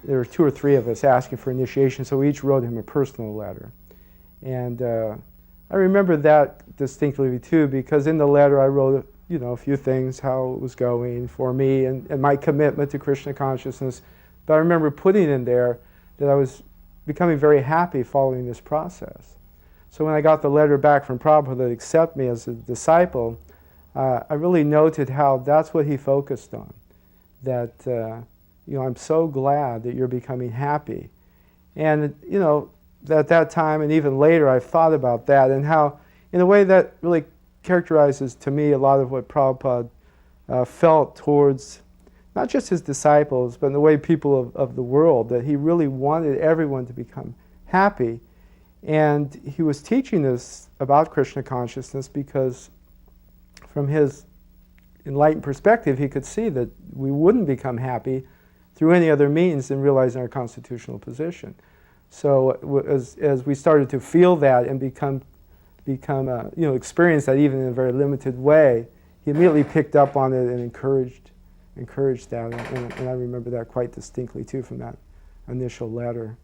there were 2 or 3 of us asking for initiation, so we each wrote him a personal letter. And I remember that distinctly too, because in the letter I wrote, a few things, how it was going for me and my commitment to Krishna consciousness. But I remember putting in there that I was becoming very happy following this process. So when I got the letter back from Prabhupada to accept me as a disciple, I really noted how that's what he focused on. That, I'm so glad that you're becoming happy. And, at that time and even later I've thought about that and how, in a way, that really characterizes to me a lot of what Prabhupada felt towards not just his disciples, but in the way people of the world, that he really wanted everyone to become happy. And he was teaching us about Krishna consciousness because from his enlightened perspective, he could see that we wouldn't become happy through any other means than realizing our constitutional position. So as we started to feel that and experience that even in a very limited way, he immediately picked up on it and encouraged that. And I remember that quite distinctly too from that initial letter.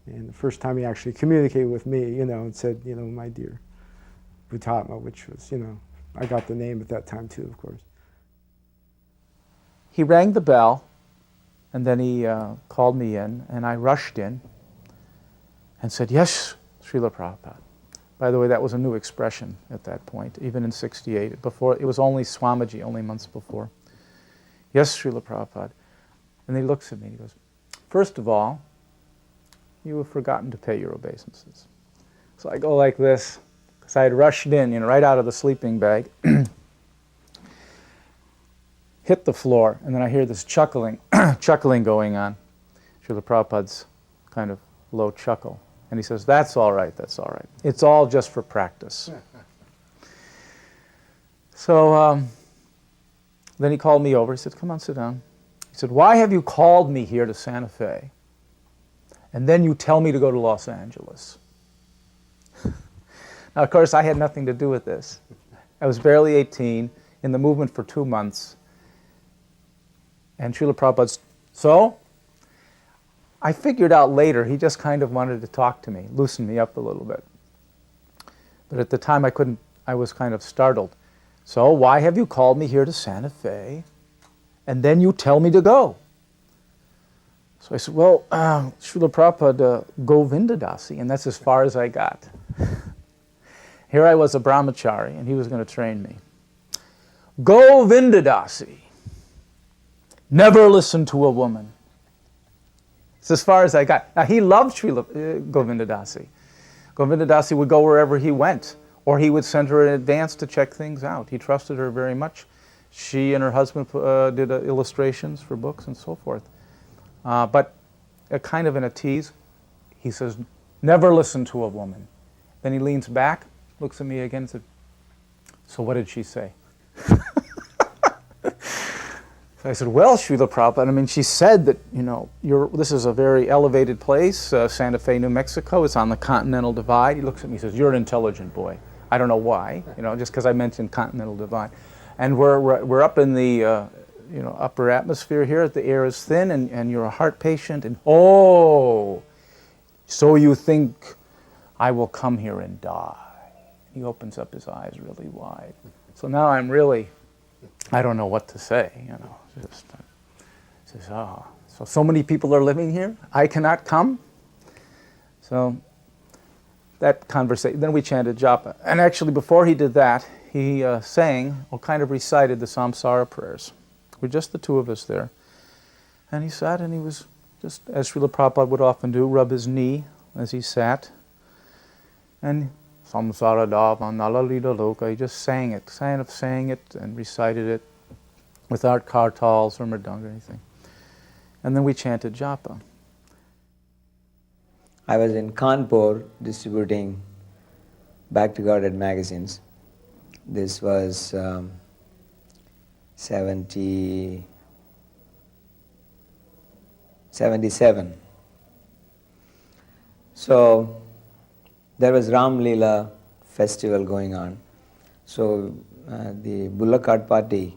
And the first time he actually communicated with me, and said, my dear Bhutatma, which was, I got the name at that time too, of course. He rang the bell, and then he called me in, and I rushed in and said, "Yes, Srila Prabhupada." By the way, that was a new expression at that point, even in '68. Before, it was only Swamiji, only months before. "Yes, Srila Prabhupada." And he looks at me and he goes, "First of all, you have forgotten to pay your obeisances." So I go like this, because I had rushed in, right out of the sleeping bag, hit the floor, and then I hear this chuckling going on. Srila Prabhupada's kind of low chuckle. And he says, that's all right. It's all just for practice." So then he called me over. He said, "Come on, sit down." He said, "Why have you called me here to Santa Fe, and then you tell me to go to Los Angeles?" Now, of course, I had nothing to do with this. I was barely 18, in the movement for 2 months. And Srila Prabhupada's, so I figured out later he just kind of wanted to talk to me, loosen me up a little bit. But at the time I was kind of startled. "So why have you called me here to Santa Fe, and then you tell me to go?" So I said, "Well, Srila Prabhupada, Govinda Dasi," and that's as far as I got. Here I was a brahmachari, and he was going to train me. "Govinda Dasi, never listen to a woman." It's as far as I got. Now, he loved Srila Govinda Dasi. Govinda Dasi would go wherever he went, or he would send her in advance to check things out. He trusted her very much. She and her husband did illustrations for books and so forth. But kind of in a tease, he says, "Never listen to a woman." Then he leans back, looks at me again and said, "So what did she say?" So I said, "Well, Srila Prabhupada, she said that, this is a very elevated place, Santa Fe, New Mexico. It's on the Continental Divide." He looks at me and says, "You're an intelligent boy." I don't know why, just because I mentioned Continental Divide. "And we're up in the, upper atmosphere here. The air is thin, and you're a heart patient. And, oh, so you think I will come here and die?" He opens up his eyes really wide. So now I'm really, I don't know what to say, Just says, "Oh, so many people are living here? I cannot come?" So that conversation, then we chanted japa. And actually before he did that, he sang, or kind of recited the samsara prayers. We're just the two of us there. And he sat and he was just, as Srila Prabhupada would often do, rub his knee as he sat. And samsara dava nalalita loka, he just sang it and recited it without kartals or mridanga or anything. And then we chanted japa. I was in Kanpur distributing Back to Godhead magazines. This was 77. So there was Ram Leela festival going on. So the Bullock Cart party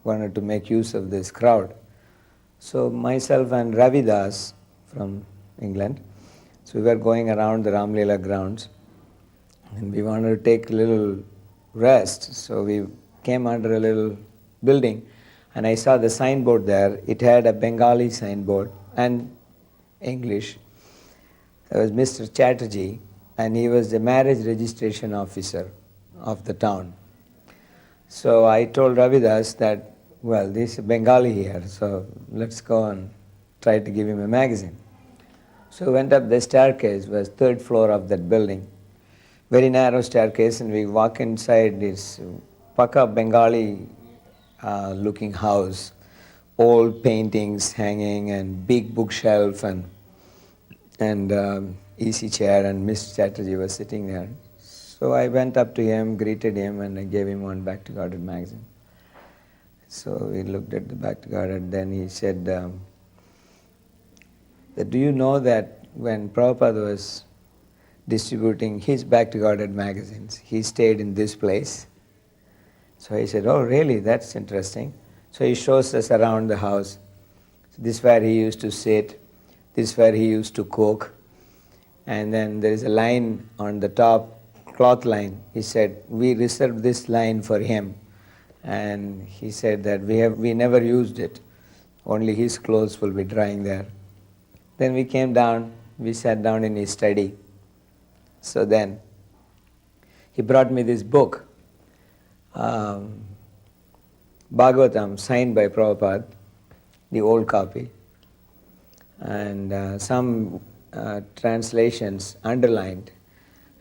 wanted to make use of this crowd. So myself and Ravidas from England. So we were going around the Ram Leela grounds and we wanted to take a little rest. So we came under a little building and I saw the signboard there. It had a Bengali signboard and English. There was Mr. Chatterjee and he was the marriage registration officer of the town. So I told Ravidas that, well, this is Bengali here, so let's go and try to give him a magazine. So we went up the staircase, was third floor of that building. Very narrow staircase, and we walk inside this Paka Bengali looking house, old paintings hanging and big bookshelf and easy chair, and Mr. Chatterjee was sitting there. So I went up to him, greeted him, and I gave him one Back to Godhead magazine. So he looked at the Back to Godhead, then he said, that, do you know that when Prabhupada was distributing his Back to Godhead magazines, he stayed in this place? So I said, oh really, that's interesting. So he shows us around the house. So this is where he used to sit, this is where he used to cook, and then there is a line on the top, cloth line. He said, we reserved this line for him. And he said that we never used it. Only his clothes will be drying there. Then we came down, we sat down in his study. So then he brought me this book, Bhagavatam, signed by Prabhupada, the old copy, and some translations underlined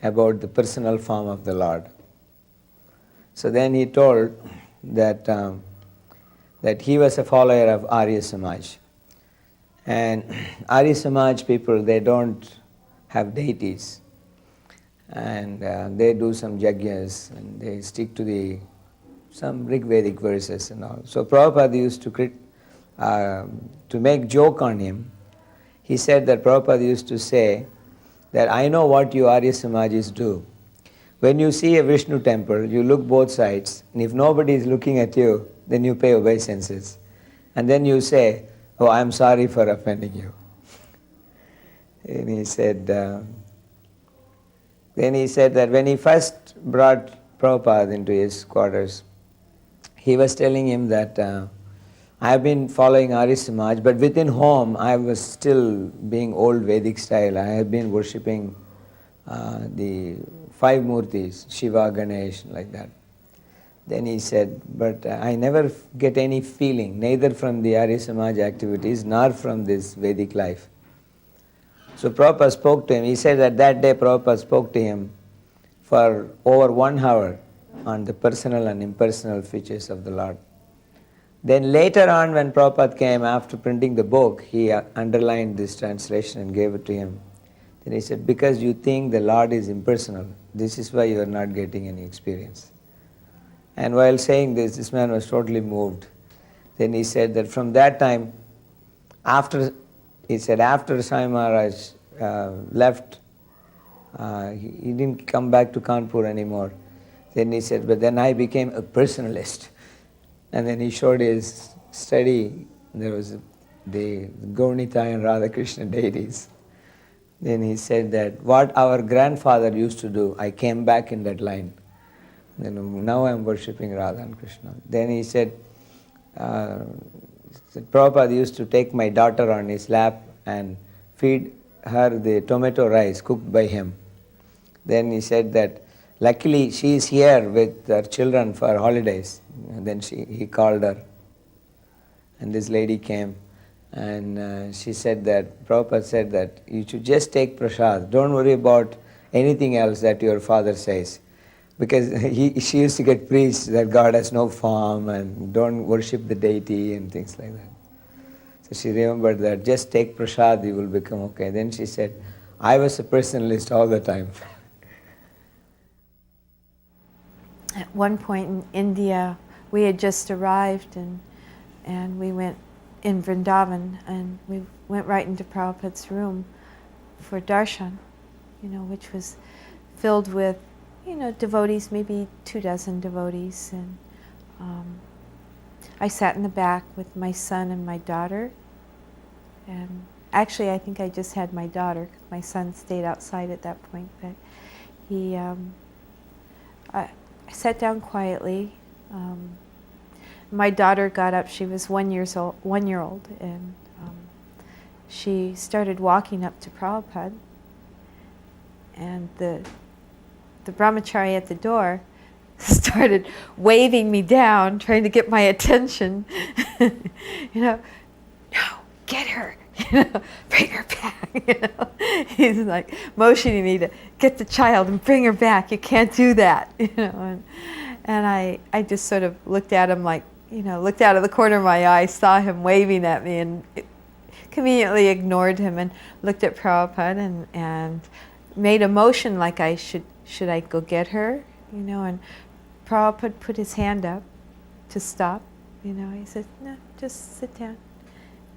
about the personal form of the Lord. So then he told that that he was a follower of Arya Samaj. And Arya Samaj people, they don't have deities. And they do some yajnas and they stick to some Rigvedic verses and all. So Prabhupada used to make joke on him. He said that Prabhupada used to say that I know what you Arya Samajis do. When you see a Vishnu temple, you look both sides, and if nobody is looking at you, then you pay obeisances. And then you say, oh, I'm sorry for offending you. And he said, that when he first brought Prabhupada into his quarters, he was telling him that I have been following Arya Samaj, but within home I was still being old Vedic style. I have been worshipping the 5 Murtis, Shiva, Ganesh, like that. Then he said, but I never get any feeling, neither from the Arya Samaj activities nor from this Vedic life. So Prabhupada spoke to him. He said that day Prabhupada spoke to him for over 1 hour on the personal and impersonal features of the Lord. Then later on when Prabhupada came after printing the book, he underlined this translation and gave it to him. Then he said, because you think the Lord is impersonal, this is why you are not getting any experience. And while saying this man was totally moved. Then he said that from that time, after Swami Maharaj left, he didn't come back to Kanpur anymore. Then he said, but then I became a personalist. And then he showed his study. There was the Gaurnita and Radhakrishna deities. Then he said that what our grandfather used to do, I came back in that line. Then now I am worshipping Radha and Krishna. Then he said, Prabhupada used to take my daughter on his lap and feed her the tomato rice cooked by him. Then he said that luckily she is here with her children for holidays. And then he called her. And this lady came and she said that, Prabhupada said that you should just take prasad. Don't worry about anything else that your father says. Because she used to get preached that God has no form and don't worship the deity and things like that. So she remembered that just take prasad, you will become okay. Then she said, I was a personalist all the time. At one point in India, we had just arrived and we went in Vrndavana and we went right into Prabhupada's room for darshan, which was filled with, devotees, maybe 24 devotees. And I sat in the back with my son and my daughter. And actually I think I just had my daughter, 'cause my son stayed outside at that point, but I sat down quietly. My daughter got up, she was 1-year-old, and she started walking up to Prabhupada, and the brahmachari at the door started waving me down, trying to get my attention. No, get her, bring her back. He's like motioning me to get the child and bring her back. You can't do that, And I just sort of looked at him like, looked out of the corner of my eye, saw him waving at me, and conveniently ignored him and looked at Prabhupada and made a motion like should I go get her, and Prabhupada put his hand up to stop, He said, no, just sit down,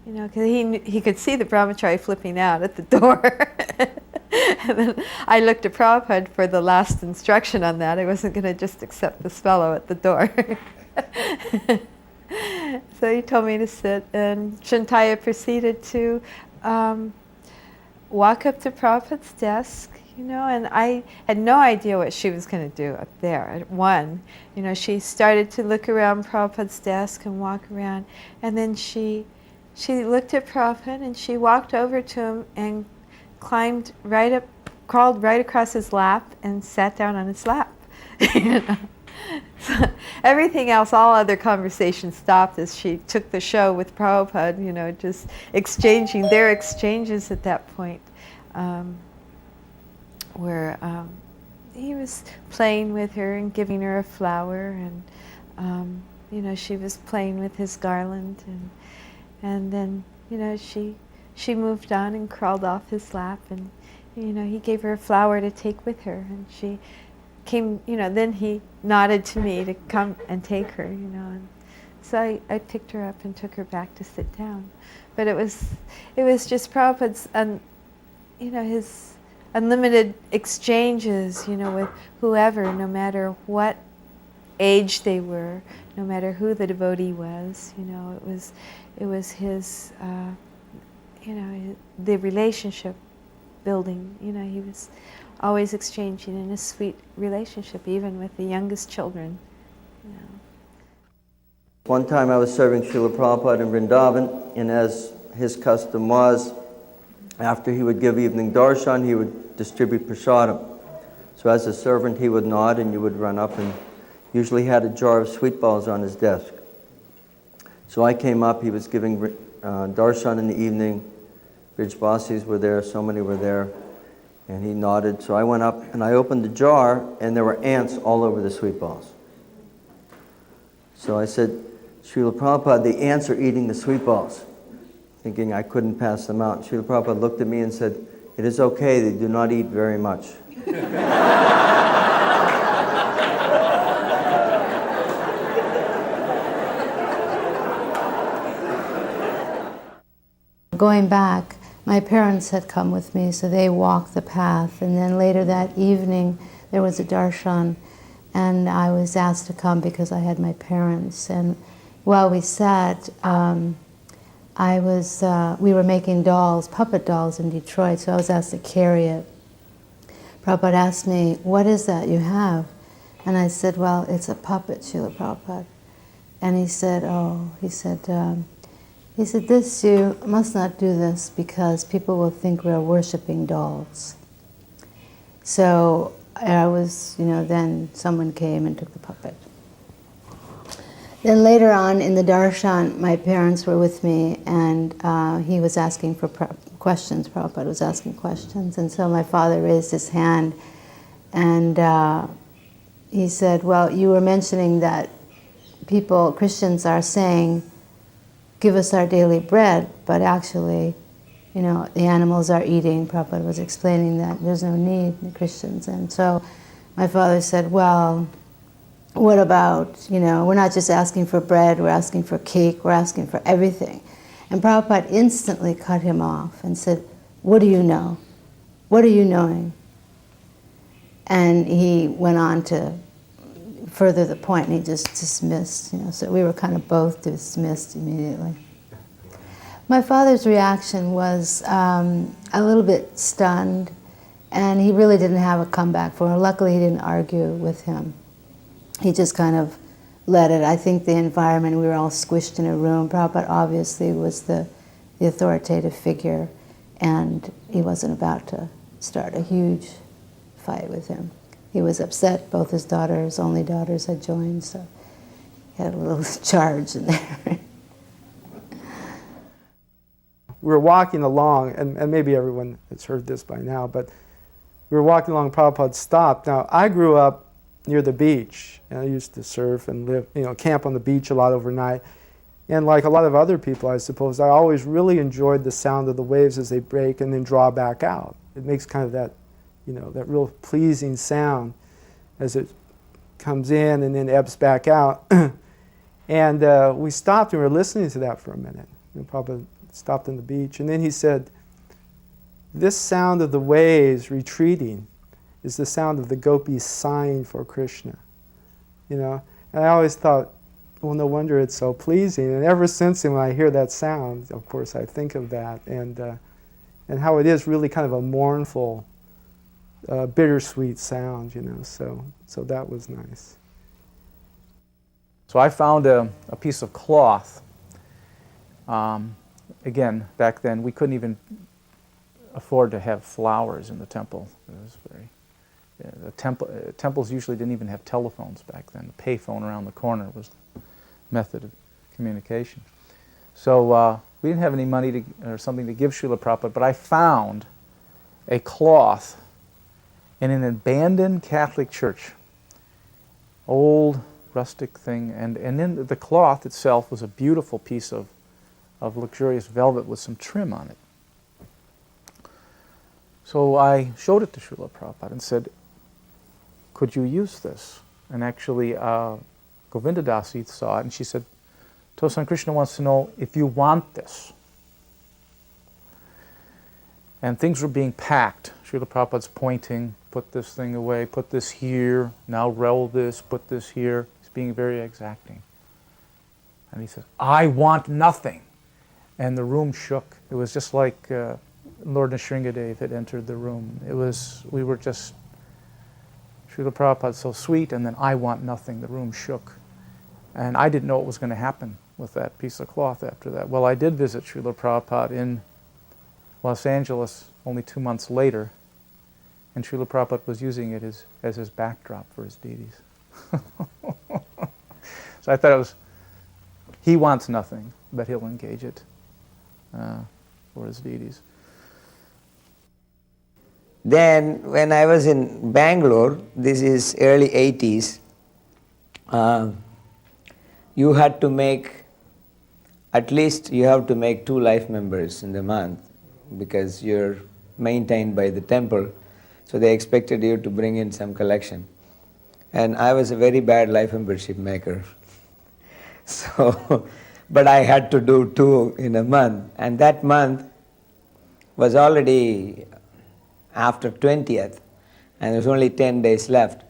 because he could see the brahmachari flipping out at the door. And then I looked at Prabhupada for the last instruction on that. I wasn't going to just accept this fellow at the door. So he told me to sit, and Shantaya proceeded to walk up to Prabhupada's desk, and I had no idea what she was going to do up there at 1. She started to look around Prabhupada's desk and walk around, and then she looked at Prabhupada and she walked over to him and crawled right across his lap and sat down on his lap. So everything else, all other conversations stopped as she took the show with Prabhupada, just exchanging their exchanges at that point, where he was playing with her and giving her a flower, and she was playing with his garland, and then she moved on and crawled off his lap, and he gave her a flower to take with her, and she came, then he nodded to me to come and take her, and so I picked her up and took her back to sit down. But it was just Prabhupada's, his unlimited exchanges, with whoever, no matter what age they were, no matter who the devotee was, it was his, the relationship building, he was always exchanging in a sweet relationship, even with the youngest children. One time I was serving Srila Prabhupada in Vrindavan, and as his custom was, after he would give evening darshan, he would distribute prasadam. So as a servant, he would nod and you would run up, and usually had a jar of sweet balls on his desk. So I came up, he was giving darshan in the evening, Brijbasis were there, so many were there, and he nodded. So I went up and I opened the jar, and there were ants all over the sweet balls. So I said, Srila Prabhupada, the ants are eating the sweet balls, thinking I couldn't pass them out. Srila Prabhupada looked at me and said, it is okay, they do not eat very much. Going back, my parents had come with me, so they walked the path. And then later that evening, there was a darshan, and I was asked to come because I had my parents. And while we sat, we were making dolls, puppet dolls in Detroit, so I was asked to carry it. Prabhupada asked me, what is that you have? And I said, well, it's a puppet, Srila Prabhupada. And he said, this, you must not do this because people will think we're worshipping dolls. So I was, then someone came and took the puppet. Then later on in the darshan, my parents were with me, and he was asking for questions. Prabhupada was asking questions, and so my father raised his hand, and he said, well, you were mentioning that Christians are saying, give us our daily bread, but actually, the animals are eating. Prabhupada was explaining that there's no need, the Christians. And so my father said, well, what about, we're not just asking for bread, we're asking for cake, we're asking for everything. And Prabhupada instantly cut him off and said, what do you know? What are you knowing? And he went on to further the point, and he just dismissed, so we were kind of both dismissed immediately. My father's reaction was a little bit stunned, and he really didn't have a comeback for him. Luckily, he didn't argue with him. He just kind of let it. I think the environment, we were all squished in a room. Prabhupada obviously was the authoritative figure, and he wasn't about to start a huge fight with him. He was upset. Both his daughters, only daughters, had joined, so he had a little charge in there. We were walking along, and maybe everyone has heard this by now, but we were walking along, Prabhupada stopped. Now, I grew up near the beach, and I used to surf and live, camp on the beach a lot overnight. And like a lot of other people, I suppose, I always really enjoyed the sound of the waves as they break and then draw back out. It makes kind of that, that real pleasing sound as it comes in and then ebbs back out. And we stopped and we were listening to that for a minute. Prabhupada stopped on the beach, and then he said, "This sound of the waves retreating is the sound of the gopis sighing for Krishna." And I always thought, well, no wonder it's so pleasing. And ever since then, when I hear that sound, of course, I think of that, and how it is really kind of a mournful, bittersweet sound, So that was nice. So I found a piece of cloth. Again, back then, we couldn't even afford to have flowers in the temple. It was very... temples usually didn't even have telephones back then. The payphone around the corner was the method of communication. So we didn't have any money or something to give Srila Prabhupada, but I found a cloth in an abandoned Catholic church. Old, rustic thing, and in the cloth itself was a beautiful piece of luxurious velvet with some trim on it. So I showed it to Srila Prabhupada and said, "Could you use this?" And actually, Govinda Dasi saw it, and she said, "Tosan Krishna wants to know if you want this." And things were being packed. Srila Prabhupada's pointing, "Put this thing away, put this here, now roll this, put this here." He's being very exacting. And he says, "I want nothing." And the room shook. It was just like Lord Nrsingadev had entered the room. We were just, Srila Prabhupada so sweet, and then "I want nothing." The room shook. And I didn't know what was going to happen with that piece of cloth after that. Well, I did visit Srila Prabhupada in Los Angeles only 2 months later, and Srila Prabhupada was using it as his backdrop for his deities. So I thought it was, he wants nothing, but he'll engage it for his deities. Then when I was in Bangalore, this is early 80s, you had to make, at least you have to make 2 life members in the month because you're maintained by the temple. So they expected you to bring in some collection. And I was a very bad life membership maker. So, but I had to do 2 in a month. And that month was already after 20th, and there was only 10 days left.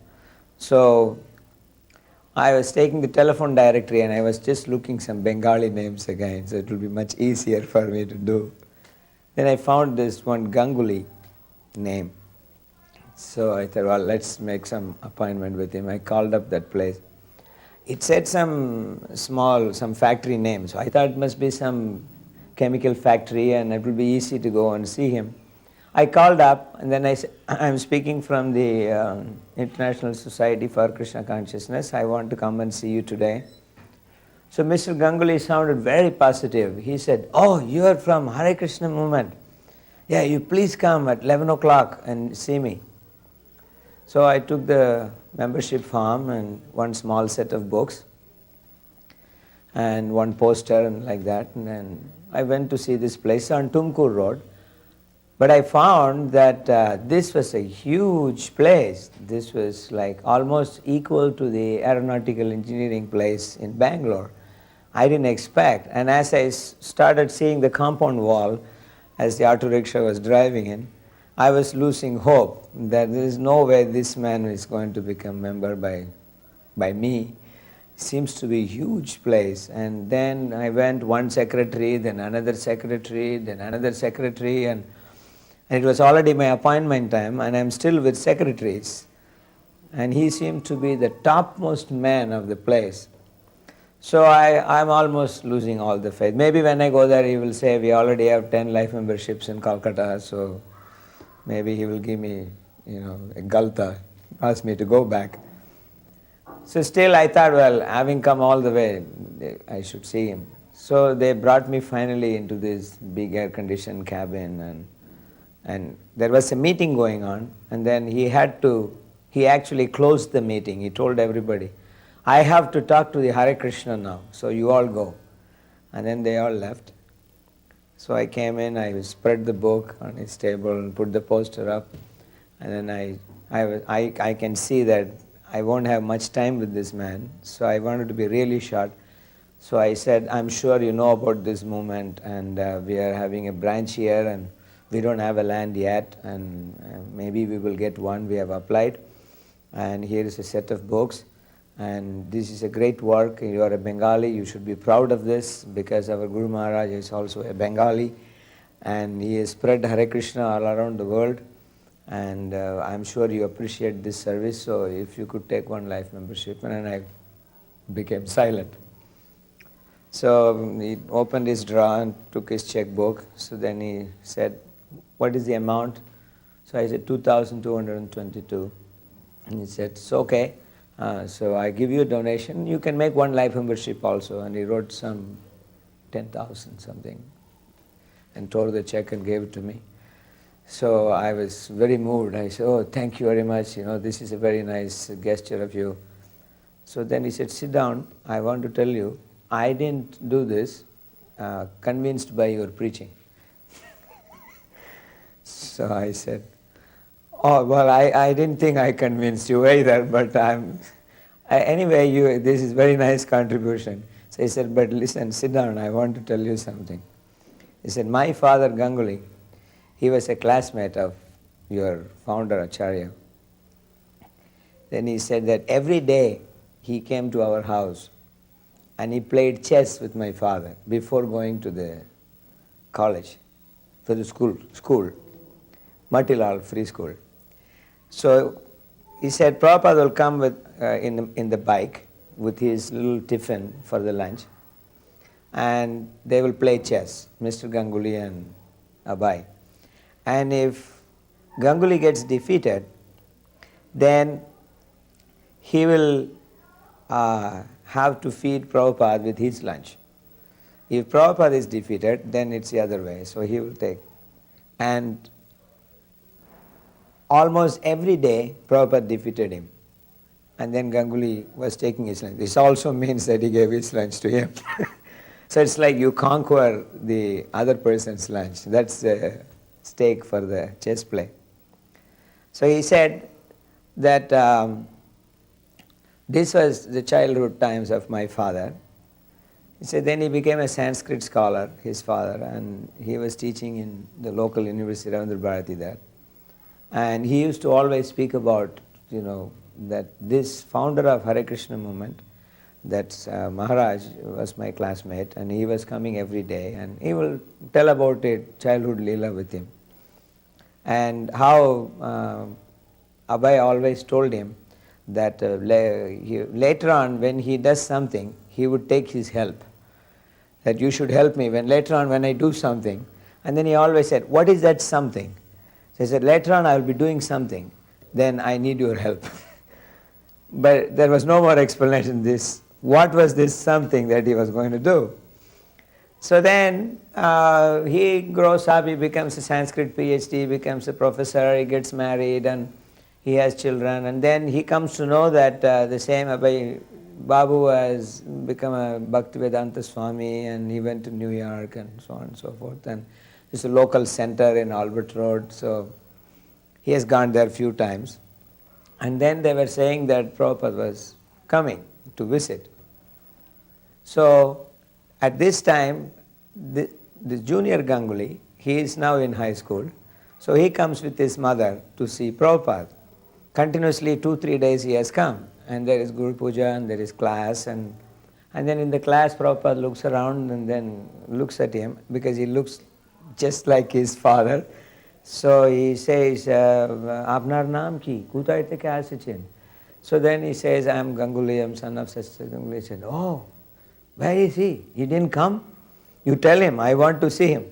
So I was taking the telephone directory and I was just looking some Bengali names again, so it will be much easier for me to do. Then I found this one Ganguly name. So I thought, well, let's make some appointment with him. I called up that place. It said some factory name. So I thought it must be some chemical factory and it will be easy to go and see him. I called up and then I said, "I'm speaking from the International Society for Krishna Consciousness. I want to come and see you today." So Mr. Ganguly sounded very positive. He said, "Oh, you are from Hare Krishna movement. Yeah, you please come at 11 o'clock and see me." So I took the membership form and one small set of books and one poster and like that. And then I went to see this place on Tumkur Road. But I found that this was a huge place. This was like almost equal to the aeronautical engineering place in Bangalore. I didn't expect. And as I started seeing the compound wall as the auto rickshaw was driving in, I was losing hope that there is no way this man is going to become member by me. Seems to be a huge place. And then I went one secretary, then another secretary, then another secretary, and it was already my appointment time, and I'm still with secretaries. And he seemed to be the topmost man of the place. So I'm almost losing all the faith. Maybe when I go there, he will say, we already have 10 life memberships in Calcutta, so maybe he will give me, a galta, ask me to go back. So still I thought, well, having come all the way, I should see him. So they brought me finally into this big air-conditioned cabin, and there was a meeting going on, and then he actually closed the meeting. He told everybody, I have to talk to the Hare Krishna now, so you all go. And then they all left. So I came in, I spread the book on his table and put the poster up, and then I can see that I won't have much time with this man, so I wanted to be really short. So I said, I'm sure you know about this movement, and we are having a branch here, and we don't have a land yet, and maybe we will get one. We have applied, and here is a set of books, and this is a great work. You are a Bengali, you should be proud of this, because our Guru Maharaj is also a Bengali, and he has spread Hare Krishna all around the world. And I'm sure you appreciate this service, so if you could take one life membership. And then I became silent. So he opened his drawer and took his checkbook. So then he said, what is the amount? So I said, 2,222. And he said, it's okay. So I give you a donation. You can make one life membership also. And he wrote some 10,000 something and tore the check and gave it to me. So I was very moved. I said, oh, thank you very much. This is a very nice gesture of you. So then he said, sit down. I want to tell you, I didn't do this convinced by your preaching. So I said, oh, well, I didn't think I convinced you either, but anyway, this is very nice contribution. So he said, but listen, sit down. I want to tell you something. He said, my father, Ganguly, he was a classmate of your founder, Acharya. Then he said that every day he came to our house and he played chess with my father before going to the college, for the school, Matilal Free School. So he said Prabhupada will come with in the bike with his little tiffin for the lunch, and they will play chess, Mr. Ganguly and Abai. And if Ganguly gets defeated, then he will have to feed Prabhupada with his lunch. If Prabhupada is defeated, then it's the other way, so he will take. And almost every day, Prabhupada defeated him. And then Ganguly was taking his lunch. This also means that he gave his lunch to him. So it's like you conquer the other person's lunch. That's the stake for the chess play. So he said that this was the childhood times of my father. He said then he became a Sanskrit scholar, his father, and he was teaching in the local university, Rangavati there. And he used to always speak about, that this founder of Hare Krishna movement, that Maharaj was my classmate, and he was coming every day, and he will tell about it, childhood Leela with him. And how Abai always told him that later on when he does something, he would take his help. That you should help me later on when I do something. And then he always said, what is that something? So he said, later on I will be doing something, then I need your help. But there was no more explanation. What was this something that he was going to do? So then he grows up, he becomes a Sanskrit PhD, becomes a professor, he gets married, and he has children. And then he comes to know that the same Abai Babu has become a Bhaktivedanta Swami, and he went to New York and so on and so forth. And there's a local center in Albert Road, so he has gone there a few times. And then they were saying that Prabhupada was coming to visit. So at this time, the junior Ganguly, he is now in high school, so he comes with his mother to see Prabhupada. Continuously 2-3 days he has come, and there is Guru Puja and there is class, and then in the class Prabhupada looks around and then looks at him because he looks just like his father. So he says, Apnar naam ki? Kutai te kya asichin? So then he says, I am Ganguly, I am son of Sister Ganguly. He said, oh, where is he? He didn't come? You tell him, I want to see him.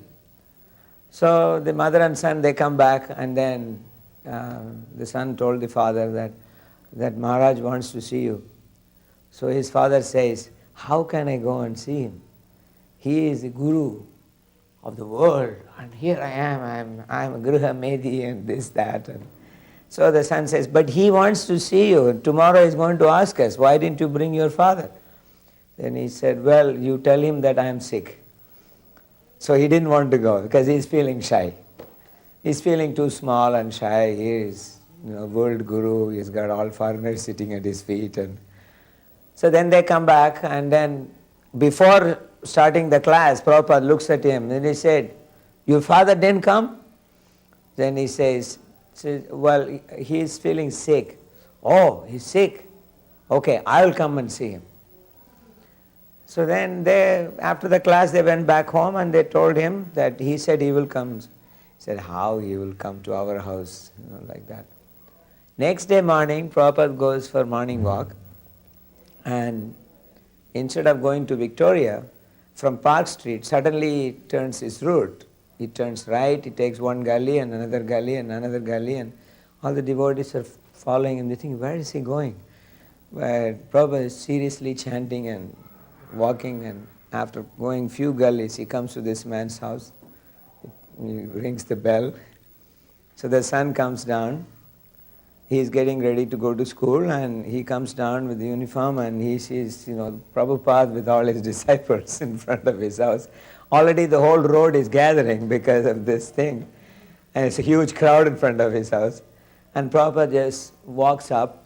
So the mother and son, they come back, and then the son told the father that Maharaj wants to see you. So his father says, how can I go and see him? He is the guru of the world, and here I am a Griha Medi and this, that. And so the son says, but he wants to see you. Tomorrow he's going to ask us, why didn't you bring your father? Then he said, well, you tell him that I am sick. So he didn't want to go because he's feeling shy. He's feeling too small and shy. He is, world guru. He's got all foreigners sitting at his feet. And so then they come back, and then before starting the class, Prabhupada looks at him and he said, your father didn't come? Then he says, well, he is feeling sick. Oh, he's sick. Okay, I will come and see him. So then after the class they went back home and they told him that he said he will come. He said, how he will come to our house, like that. Next day morning, Prabhupada goes for morning walk, and instead of going to Victoria, from Park Street, suddenly he turns his route. He turns right, he takes one gully and another gully and another gully, and all the devotees are following him. They think, where is he going? But Prabhupada is seriously chanting and walking, and after going few gullies, he comes to this man's house. He rings the bell. So the son comes down. He is getting ready to go to school, and he comes down with the uniform, and he sees, Prabhupada with all his disciples in front of his house. Already the whole road is gathering because of this thing, and it's a huge crowd in front of his house. And Prabhupada just walks up,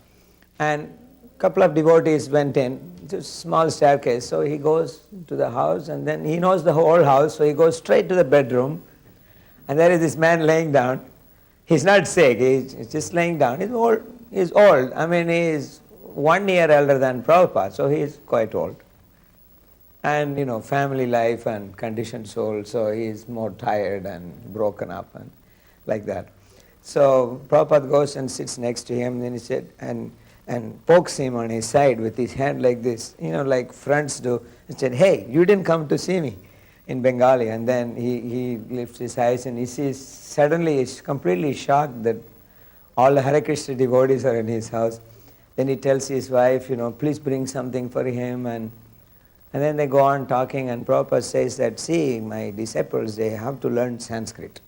and a couple of devotees went in. It's a small staircase, so he goes to the house, and then he knows the whole house, so he goes straight to the bedroom, and there is this man laying down. He's not sick, he's just laying down. He's old. I mean, he's 1 year elder than Prabhupada, so he's quite old. And, family life and conditioned soul, so he's more tired and broken up and like that. So Prabhupada goes and sits next to him, and then he said, and pokes him on his side with his hand like this, like friends do. He said, hey, you didn't come to see me, in Bengali. And then he lifts his eyes and he sees, suddenly he's completely shocked that all the Hare Krishna devotees are in his house. Then he tells his wife, please bring something for him. And then they go on talking, and Prabhupada says that, see, my disciples, they have to learn Sanskrit.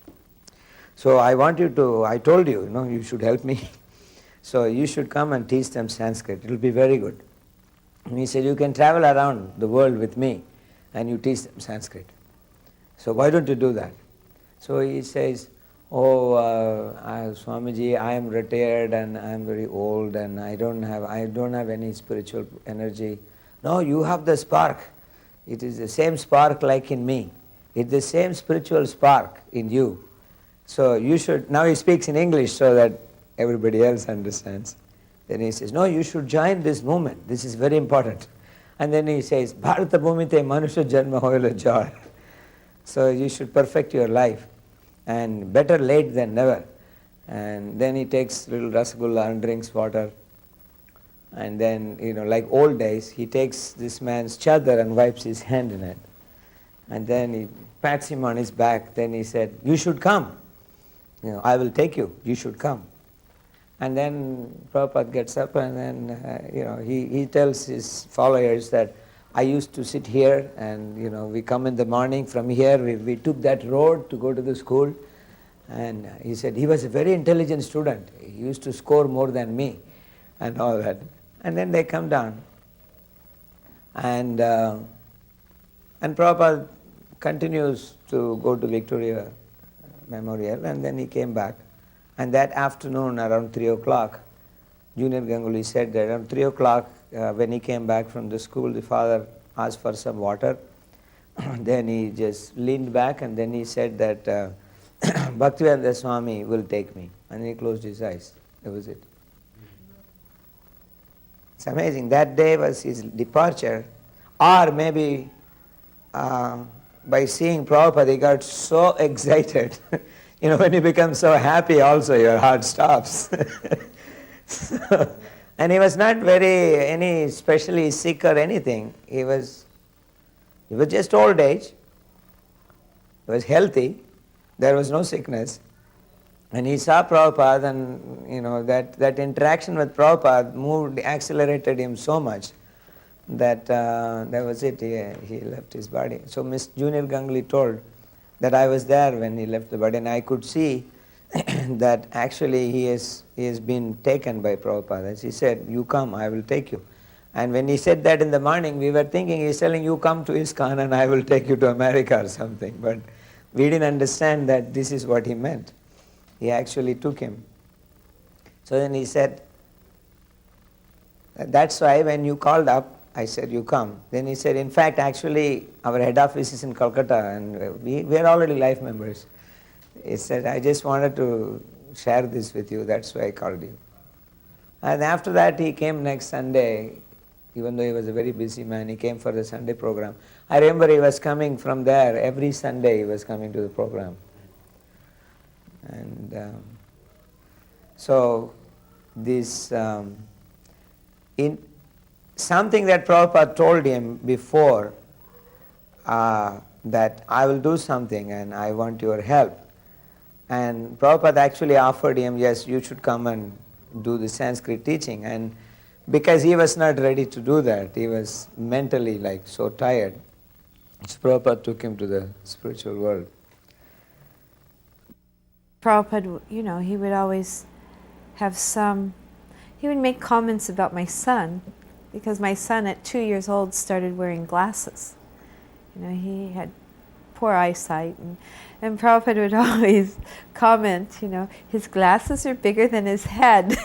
So I told you, you should help me. So you should come and teach them Sanskrit. It will be very good. And he said, you can travel around the world with me and you teach them Sanskrit. So why don't you do that? So he says, Swamiji, I am retired and I am very old and I don't have any spiritual energy. No, you have the spark. It is the same spark like in me. It's the same spiritual spark in you. So you should, now he speaks in English so that everybody else understands. Then he says, no, you should join this movement. This is very important. And then he says, Bharata Bhumite Manusha Janma Hoila Jar. So you should perfect your life. And better late than never. And then he takes little rasgulla and drinks water. And then, like old days, he takes this man's chadar and wipes his hand in it. And then he pats him on his back. Then he said, you should come. I will take you. You should come. And then Prabhupada gets up and then, he tells his followers that I used to sit here and, we come in the morning from here, we took that road to go to the school. And he said he was a very intelligent student. He used to score more than me and all that. And then they come down. And Prabhupada continues to go to Victoria Memorial, and then he came back. And that afternoon around 3 o'clock, Junior Ganguly said that around 3 o'clock when he came back from the school, the father asked for some water. Then he just leaned back and then he said that Bhaktivedanta Swami will take me. And he closed his eyes. That was it. It's amazing. That day was his departure. Or maybe by seeing Prabhupada, he got so excited. When you become so happy also, your heart stops. And he was not any especially sick or anything. He was just old age. He was healthy. There was no sickness. And he saw Prabhupada, and that interaction with Prabhupada accelerated him so much that that was it. He left his body. So Miss Junior Ganguly told that I was there when he left the body, and I could see that actually he has been taken by Prabhupada. As he said, "You come, I will take you." And when he said that in the morning, we were thinking he's telling, "You come to Iskcon and I will take you to America," or something. But we didn't understand that this is what he meant. He actually took him. So then he said, "That's why when you called up, I said, you come." Then he said, "In fact, actually, our head office is in Calcutta and we are already life members." He said, "I just wanted to share this with you, that's why I called you." And after that, he came next Sunday, even though he was a very busy man, he came for the Sunday program. I remember he was coming from there, every Sunday he was coming to the program. And so this, something that Prabhupada told him before, that I will do something and I want your help. And Prabhupada actually offered him, "Yes, you should come and do the Sanskrit teaching." And because he was not ready to do that, he was mentally so tired, so Prabhupada took him to the spiritual world. Prabhupada, he would always have he would make comments about my son, because my son at 2 years old started wearing glasses. He had poor eyesight, and Prabhupada would always comment, his glasses are bigger than his head.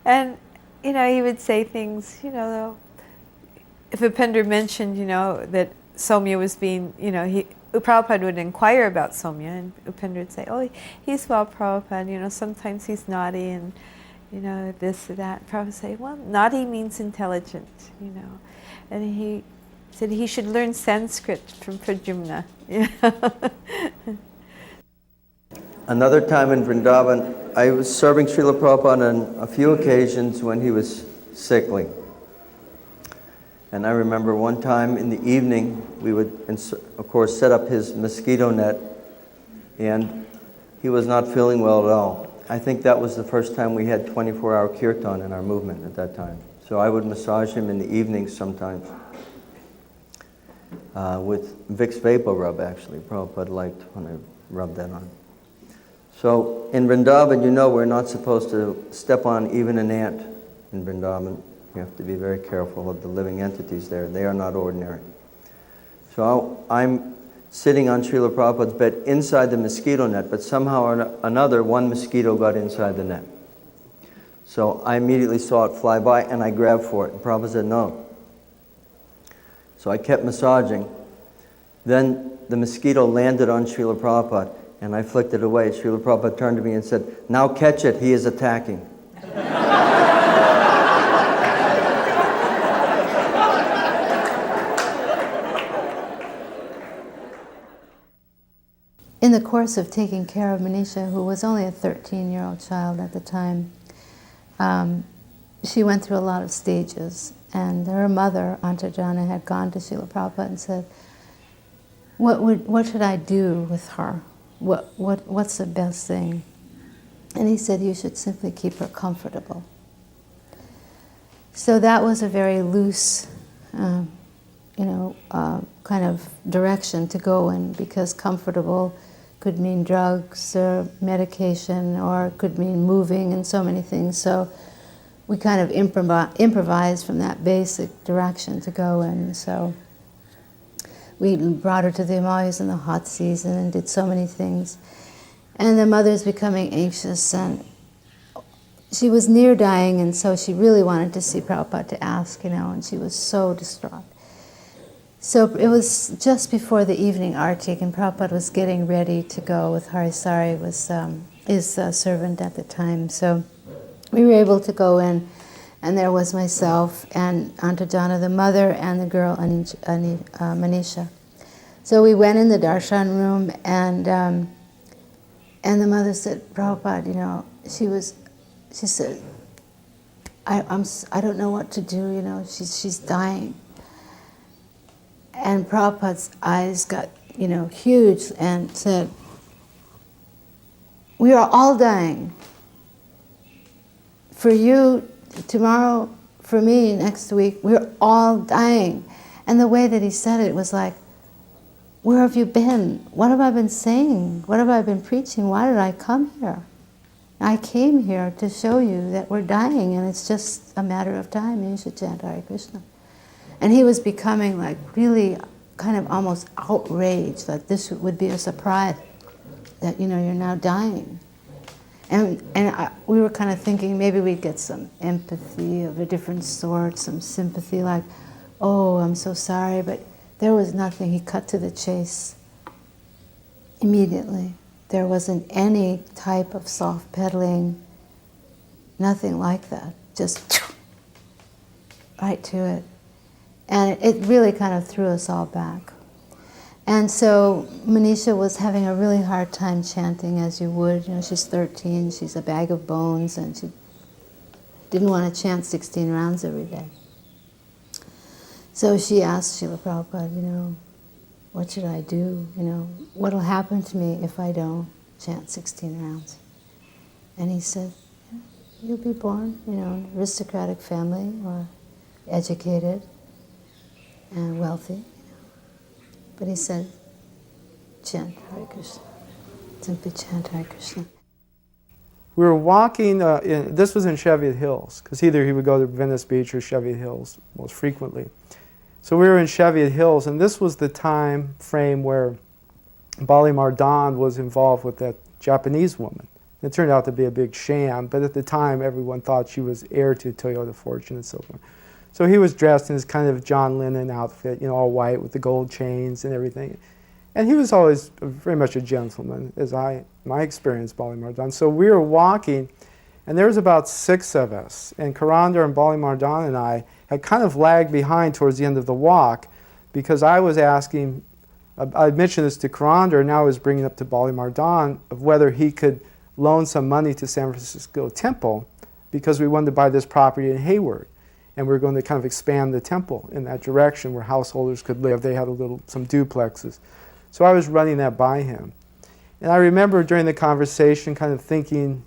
And, he would say things, if Upendra mentioned, that Somya was being, Prabhupada would inquire about Somya, and Upendra would say, "Oh, he's well, Prabhupada, sometimes he's naughty, and, this or that." Prabhupada would say, "Well, naughty means intelligent, And he said he should learn Sanskrit from Pradyumna. Another time in Vrindavan, I was serving Srila Prabhupada on a few occasions when he was sickly. And I remember one time in the evening, we would, of course, set up his mosquito net, and he was not feeling well at all. I think that was the first time we had 24-hour kirtan in our movement at that time. So I would massage him in the evenings sometimes with Vicks Vapor Rub, actually. Prabhupada liked when I rubbed that on. So in Vrindavan, we're not supposed to step on even an ant in Vrindavan. You have to be very careful of the living entities there. They are not ordinary. So I'm sitting on Srila Prabhupada's bed inside the mosquito net, but somehow or another, one mosquito got inside the net. So I immediately saw it fly by, and I grabbed for it. And Prabhupada said, "No." So I kept massaging. Then the mosquito landed on Srila Prabhupada, and I flicked it away. Srila Prabhupada turned to me and said, "Now catch it, he is attacking." In the course of taking care of Manisha, who was only a 13-year-old child at the time, she went through a lot of stages. And her mother, Antarjana, had gone to Srila Prabhupada and said, what should I do with her? What's the best thing? And he said, "You should simply keep her comfortable." So that was a very loose, kind of direction to go in, because comfortable could mean drugs or medication, or it could mean moving and so many things. So we kind of improvised from that basic direction to go in. So we brought her to the Himalayas in the hot season and did so many things. And the mother's becoming anxious, and she was near dying, and so she really wanted to see Prabhupada to ask, and she was so distraught. So it was just before the evening artik, and Prabhupada was getting ready to go with Harisari, was his servant at the time. So we were able to go in, and there was myself and Antardana, the mother, and the girl, Manisha. So we went in the darshan room, and the mother said, Prabhupada, you know, she said, I don't know what to do, you know, she's dying. And Prabhupada's eyes got, you know, huge and said, we are all dying. For you, tomorrow, for me, next week, we're all dying. And the way that he said it was like, where have you been? What have I been saying? What have I been preaching? Why did I come here? I came here to show you that we're dying and it's just a matter of time and you should chant Hare Krishna. And he was becoming like really kind of almost outraged that this would be a surprise, that, you know, you're now dying. And we were kind of thinking maybe we'd get some empathy of a different sort, some sympathy like, oh, I'm so sorry, but there was nothing. He cut to the chase immediately. There wasn't any type of soft pedaling, nothing like that, just right to it. And it really kind of threw us all back. And so Manisha was having a really hard time chanting, as you would. You know, she's 13, she's a bag of bones, and she didn't want to chant 16 rounds every day. So she asked Srila Prabhupada, you know, what should I do? You know, what'll happen to me if I don't chant 16 rounds? And he said, yeah, you'll be born, you know, in an aristocratic family or educated and wealthy. You know. But he said, chant Hare Krishna. Simply chant Hare Krishna. We were walking, this was in Cheviot Hills, because either he would go to Venice Beach or Cheviot Hills most frequently. So we were in Cheviot Hills, and this was the time frame where Bali Mardan was involved with that Japanese woman. It turned out to be a big sham, but at the time everyone thought she was heir to Toyota fortune and so forth. So he was dressed in his kind of John Lennon outfit, you know, all white with the gold chains and everything. And he was always very much a gentleman, as my experience, Bali Mardan. So we were walking, and there was about 6 of us, and Karandar and Bali Mardan and I had kind of lagged behind towards the end of the walk, because I was asking, I mentioned this to Karandar, and now I was bringing up to Bali Mardan of whether he could loan some money to San Francisco Temple, because we wanted to buy this property in Hayward. And we were going to kind of expand the temple in that direction where householders could live. They had some duplexes. So I was running that by him. And I remember during the conversation kind of thinking,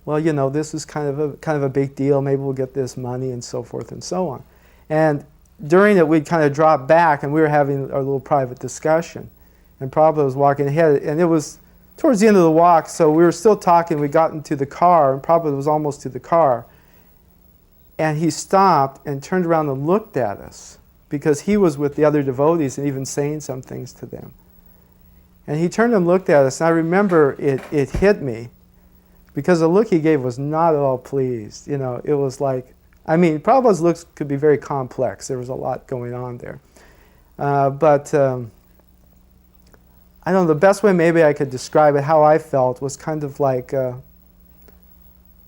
well, you know, this is kind of a big deal. Maybe we'll get this money and so forth and so on. And during it, we'd kind of drop back and we were having a little private discussion. And Prabhupada was walking ahead, and it was towards the end of the walk, so we were still talking. We got into the car, and Prabhupada was almost to the car. And he stopped and turned around and looked at us, because he was with the other devotees and even saying some things to them. And he turned and looked at us, and I remember it hit me, because the look he gave was not at all pleased. You know, it was like, I mean, Prabhupada's looks could be very complex. There was a lot going on there. But I don't know, the best way maybe I could describe it, how I felt, was kind of like, you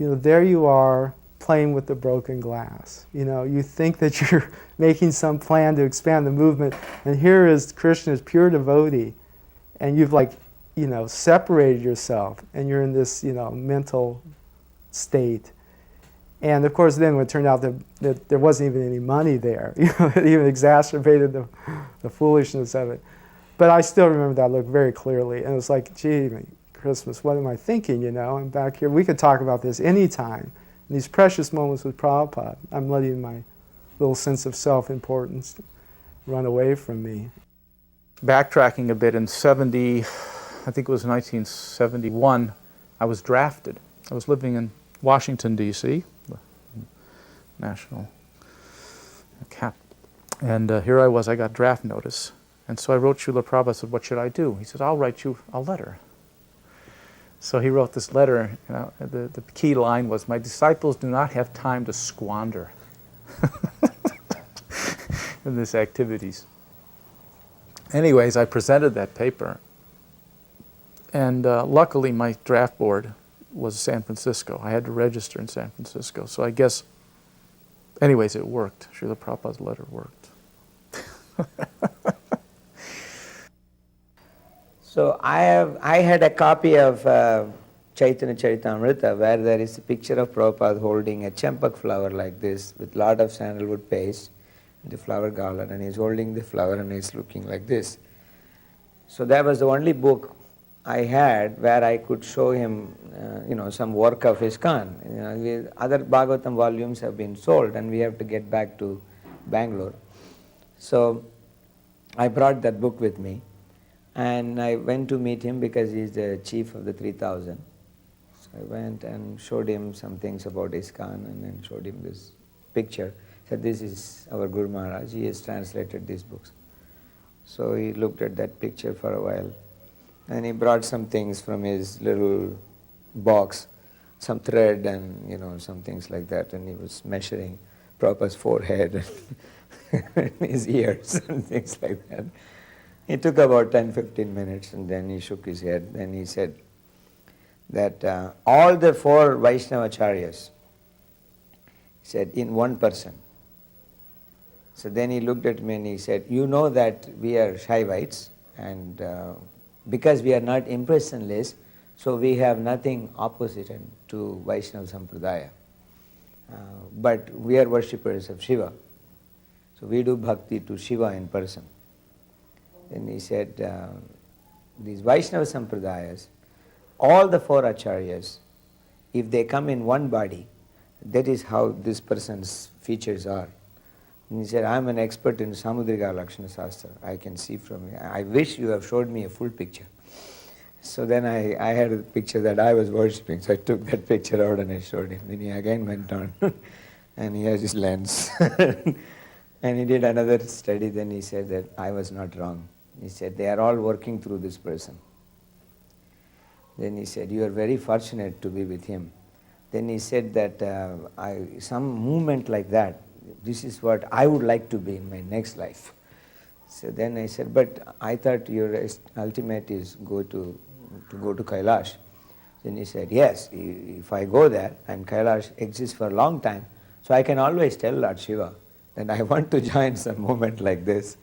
know, there you are, playing with the broken glass. You know, you think that you're making some plan to expand the movement, and here is Krishna's pure devotee, and you've like, you know, separated yourself, and you're in this, you know, mental state. And of course then it turned out that there wasn't even any money there. You know, it even exacerbated the foolishness of it. But I still remember that look very clearly, and it was like, gee, Christmas, what am I thinking, you know? I'm back here, we could talk about this anytime. These precious moments with Prabhupada, I'm letting my little sense of self-importance run away from me. Backtracking a bit, in I think it was 1971, I was drafted. I was living in Washington, D.C., the national cap. And here I was, I got draft notice. And so I wrote Srila Prabhupada, I said, what should I do? He said, I'll write you a letter. So he wrote this letter, you know, the key line was, my disciples do not have time to squander in these activities. Anyways, I presented that paper, and luckily my draft board was San Francisco. I had to register in San Francisco. So I guess, anyways, it worked. Srila Prabhupada's letter worked. So I had a copy of Chaitanya Charitamrita where there is a picture of Prabhupada holding a champak flower like this with lot of sandalwood paste, the flower garland, and he's holding the flower and he's looking like this. So that was the only book I had where I could show him, some work of Iskcon. Other Bhagavatam volumes have been sold and we have to get back to Bangalore. So I brought that book with me and I went to meet him because he's the chief of the 3000. So I went and showed him some things about Iskcon and then showed him this picture. Said, this is our Guru Maharaj, he has translated these books. So he looked at that picture for a while and he brought some things from his little box, some thread and some things like that, and he was measuring Prabhupada's forehead and his ears and things like that. It took about 10-15 minutes and then he shook his head. Then he said that all the 4 Vaishnavacharyas, he said, in one person. So then he looked at me and he said, you know that we are Shaivites and because we are not impressionless, so we have nothing opposite to Vaishnava Sampradaya. But we are worshippers of Shiva. So we do bhakti to Shiva in person. Then he said, these Vaishnava Sampradayas, all the 4 acharyas, if they come in one body, that is how this person's features are. And he said, I am an expert in Samudrika Lakshana Shastra. I can see from here. I wish you have showed me a full picture. So then I had a picture that I was worshipping. So I took that picture out and I showed him. Then he again went on and he has his lens. And he did another study. Then he said that I was not wrong. He said, they are all working through this person. Then he said, you are very fortunate to be with him. Then he said that some movement like that, this is what I would like to be in my next life. So then I said, but I thought your ultimate is go to Kailash. Then he said, yes, if I go there and Kailash exists for a long time, so I can always tell Lord Shiva that I want to join some movement like this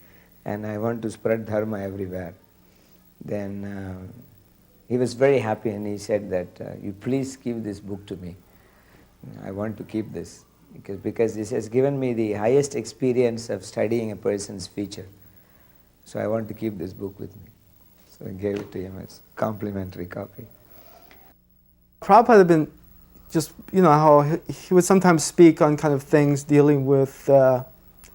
and I want to spread dharma everywhere. Then he was very happy and he said that you please give this book to me. I want to keep this because this has given me the highest experience of studying a person's feature. So I want to keep this book with me. So I gave it to him as complimentary copy. Prabhupada had been just, how he would sometimes speak on kind of things dealing with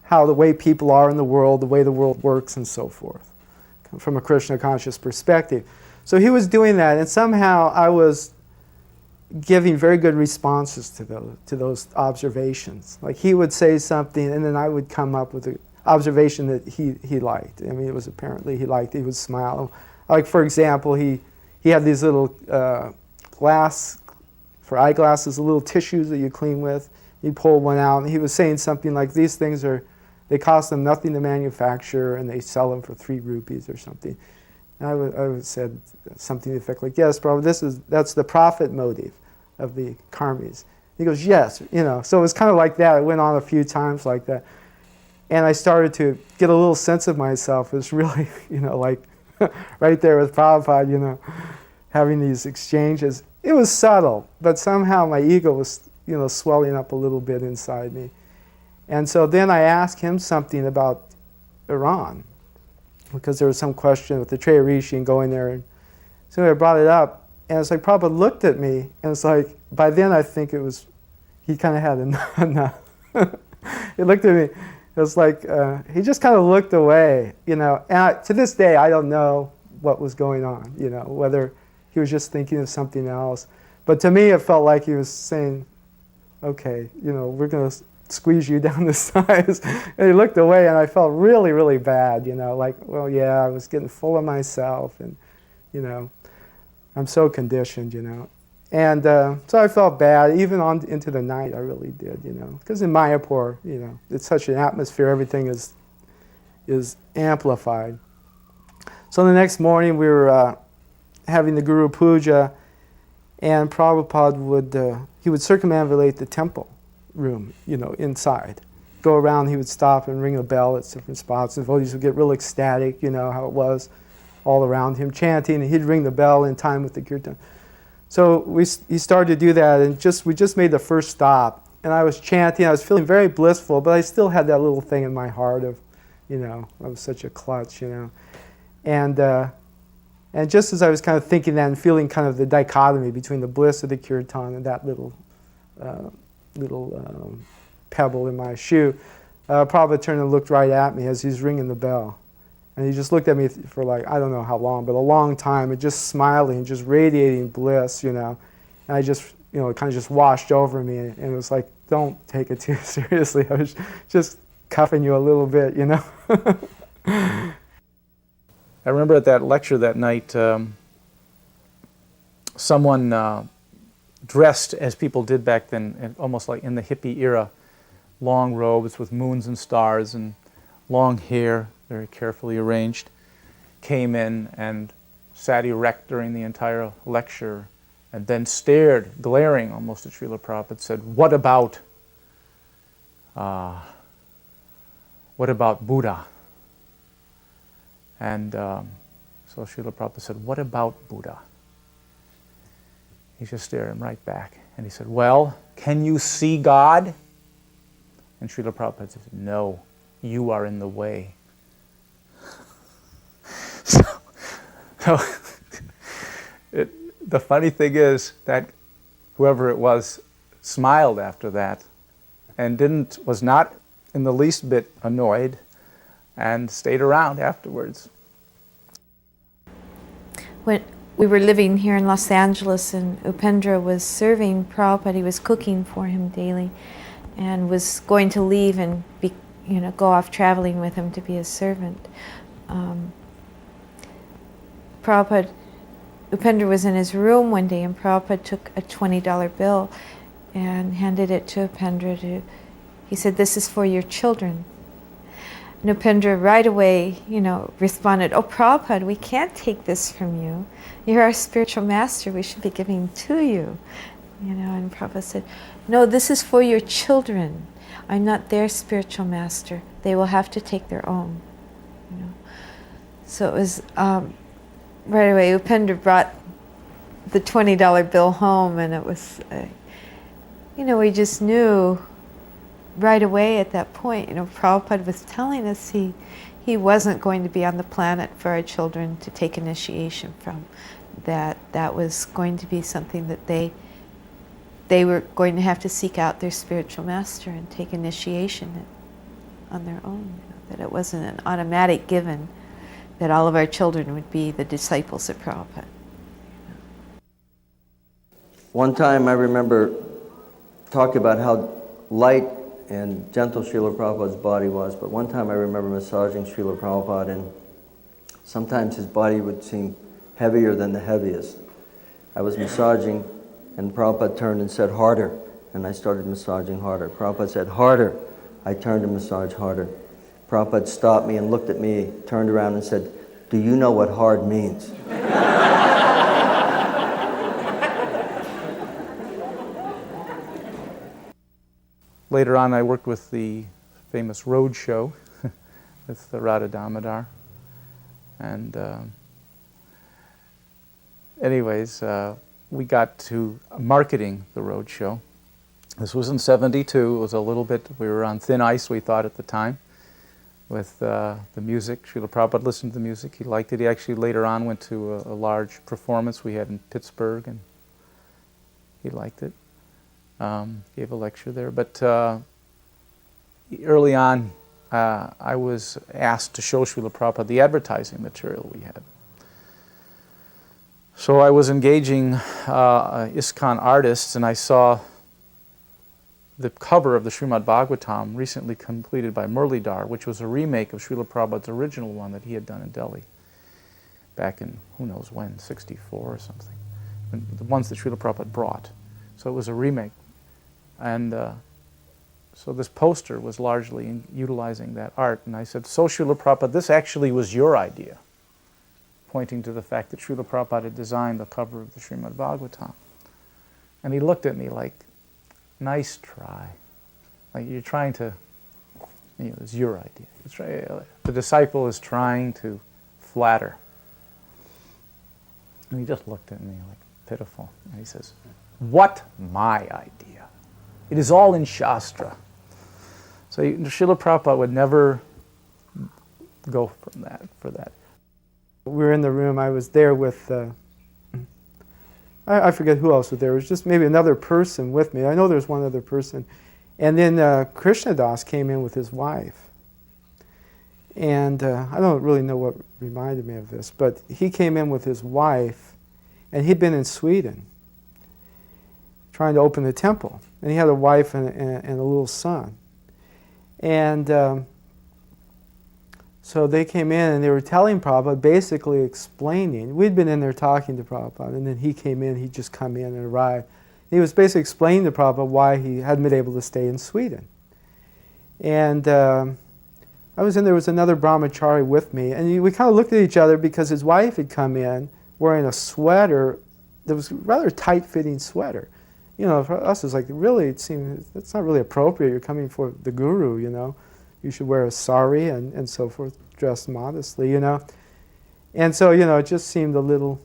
how the way people are in the world, the way the world works and so forth, from a Krishna conscious perspective. So he was doing that, and somehow I was giving very good responses to those observations. Like he would say something, and then I would come up with an observation that he liked. I mean, it was apparently he liked it. He would smile. Like for example, he had these little glass for eyeglasses, little tissues that you clean with. He pulled one out, and he was saying something like, "These things they cost them nothing to manufacture, and they sell them for 3 rupees or something." And I would said something to the effect like, "Yes, bro, that's the profit motive of the karmis." He goes, "Yes, So it was kind of like that. It went on a few times like that, and I started to get a little sense of myself as really, like right there with Prabhupada, having these exchanges. It was subtle, but somehow my ego was, swelling up a little bit inside me. And so then I asked him something about Iran, because there was some question with the Treya Rishi and going there. And so I brought it up, and it's like Prabhupada looked at me, and it's like, by then I think he kind of had enough. He looked at me, it was like, he just kind of looked away, And to this day, I don't know what was going on, whether he was just thinking of something else. But to me, it felt like he was saying, okay, we're going to squeeze you down the size. And he looked away, and I felt really, really bad, like, well, yeah, I was getting full of myself, and, I'm so conditioned, And so I felt bad, even on into the night, I really did, because in Mayapur, it's such an atmosphere, everything is amplified. So the next morning, we were having the Guru Puja, And Prabhupada would, he would circumambulate the temple room, inside. Go around, he would stop and ring a bell at different spots. The devotees would get real ecstatic, how it was all around him, chanting, and he'd ring the bell in time with the kirtan. So he started to do that, and we just made the first stop. And I was chanting, I was feeling very blissful, but I still had that little thing in my heart of, I was such a klutz, And just as I was kind of thinking that and feeling kind of the dichotomy between the bliss of the kirtan and that little pebble in my shoe, Prabhupada turned and looked right at me as he's ringing the bell. And he just looked at me for I don't know how long, but a long time, and just smiling, just radiating bliss, And I just, it kind of just washed over me, and it was like, don't take it too seriously. I was just cuffing you a little bit, I remember at that lecture that night, someone dressed as people did back then, almost like in the hippie era, long robes with moons and stars and long hair, very carefully arranged, came in and sat erect during the entire lecture and then stared, glaring almost at Srila Prabhupada, said, what about Buddha? And so Srila Prabhupada said, what about Buddha? He just stared him right back. And he said, well, can you see God? And Srila Prabhupada said, no, you are in the way. The funny thing is that whoever it was smiled after that and was not in the least bit annoyed and stayed around afterwards. When we were living here in Los Angeles, and Upendra was serving Prabhupada, he was cooking for him daily, and was going to leave and go off traveling with him to be a servant. Upendra was in his room one day, and Prabhupada took a $20 bill and handed it to Upendra. He said, this is for your children. And Upendra right away, responded, oh, Prabhupada, we can't take this from you. You're our spiritual master. We should be giving to you. And Prabhupada said, no, this is for your children. I'm not their spiritual master. They will have to take their own. So it was right away. Upendra brought the $20 bill home, and it was, we just knew right away at that point, Prabhupada was telling us he wasn't going to be on the planet for our children to take initiation from. That was going to be something that they were going to have to seek out their spiritual master and take initiation on their own. That it wasn't an automatic given that all of our children would be the disciples of Prabhupada. One time I remember talking about how light and gentle Srila Prabhupada's body was, but one time I remember massaging Srila Prabhupada, and sometimes his body would seem heavier than the heaviest. I was massaging, and Prabhupada turned and said, harder, and I started massaging harder. Prabhupada said, harder. I turned to massage harder. Prabhupada stopped me and looked at me, turned around and said, do you know what hard means? Later on, I worked with the famous road show with the Radha Damodar. And we got to marketing the road show. This was in '72. It was a little bit, we were on thin ice, we thought at the time, with the music. Srila Prabhupada listened to the music. He liked it. He actually later on went to a large performance we had in Pittsburgh, and he liked it. Gave a lecture there. But early on, I was asked to show Srila Prabhupada the advertising material we had. So I was engaging Iskcon artists, and I saw the cover of the Srimad Bhagavatam recently completed by Murlidhar, which was a remake of Srila Prabhupada's original one that he had done in Delhi back in, who knows when, '64 or something. The ones that Srila Prabhupada brought. So it was a remake. And so this poster was largely utilizing that art. And I said, so Srila Prabhupada, this actually was your idea, pointing to the fact that Srila Prabhupada had designed the cover of the Srimad Bhagavatam. And he looked at me like, nice try. Like you're trying to, it's your idea. The disciple is trying to flatter. And he just looked at me like pitiful. And he says, what my idea? It is all in Shastra. So Srila Prabhupada would never go for that. We were in the room, I was there with, I forget who else was there. It was just maybe another person with me. I know there's one other person. And then Krishna Das came in with his wife. And I don't really know what reminded me of this, but he came in with his wife, and he'd been in Sweden trying to open the temple. And he had a wife and a little son. And so they came in and they were telling Prabhupada, basically explaining. We'd been in there talking to Prabhupada, and then he came in, he'd just come in and arrived. He was basically explaining to Prabhupada why he hadn't been able to stay in Sweden. And I was in there was another brahmachari with me, and we kind of looked at each other because his wife had come in wearing a sweater that was a rather tight-fitting sweater. You know, for us, it's like, really, it seemed, that's not really appropriate. You're coming for the guru, you know. You should wear a sari and so forth, dress modestly, you know. And so, you know, it just seemed a little...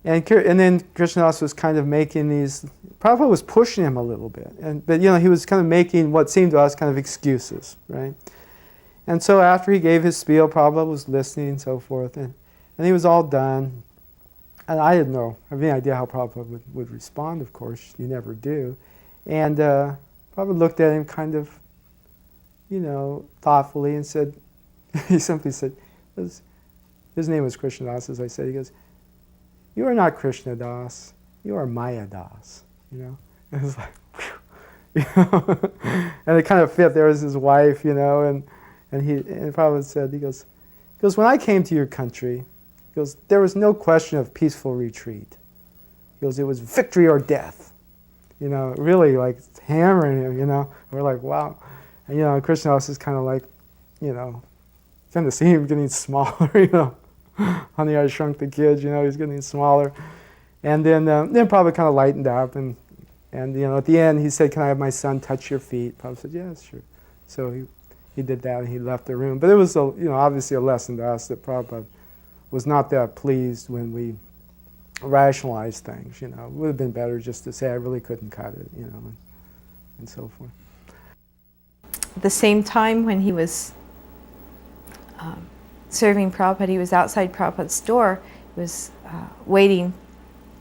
And then Krishnadas was kind of making these... Prabhupada was pushing him a little bit. But, you know, he was kind of making what seemed to us kind of excuses, right? And so after he gave his spiel, Prabhupada was listening and so forth. And he was all done. And I didn't know, I have any idea how Prabhupada would respond, of course. You never do. And Prabhupada looked at him kind of, you know, thoughtfully and said, he simply said, his name was Krishna Das, as I said, he goes, you are not Krishna Das, you are Maya Das, you know. And it was like, whew, you know. And it kind of fit. There was his wife, you know, and Prabhupada said, he goes, when I came to your country, he goes, there was no question of peaceful retreat. He goes, it was victory or death. You know, really like hammering him, you know. We're like, wow. And, you know, Krishna Das is kind of like, you know, kind of see him getting smaller, you know. Honey, I Shrunk the Kid, you know, he's getting smaller. And then Prabhupada kind of lightened up, and you know, at the end he said, can I have my son touch your feet? Prabhupada said, yes, sure. So he did that, and he left the room. But it was, you know, obviously a lesson to us that Prabhupada was not that pleased when we rationalized things, you know. It would have been better just to say, I really couldn't cut it, you know, and so forth. At the same time when he was serving Prabhupada, he was outside Prabhupada's door. He was waiting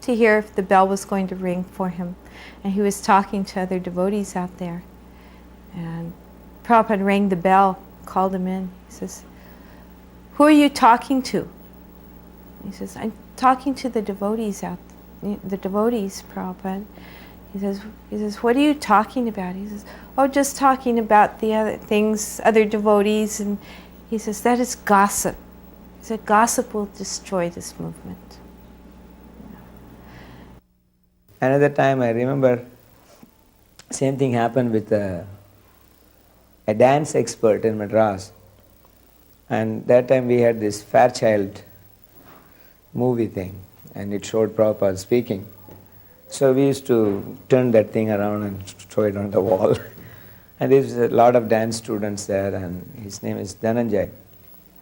to hear if the bell was going to ring for him. And he was talking to other devotees out there. And Prabhupada rang the bell, called him in. He says, who are you talking to? He says, I'm talking to the devotees the devotees, Prabhupada. He says, what are you talking about? He says, oh, just talking about the other things, other devotees. And he says, that is gossip. He said, gossip will destroy this movement. Another time I remember, same thing happened with a dance expert in Madras. And that time we had this Fairchild movie thing, and it showed Prabhupada speaking. So we used to turn that thing around and throw it on the wall. And there's a lot of dance students there, and his name is Dhananjay.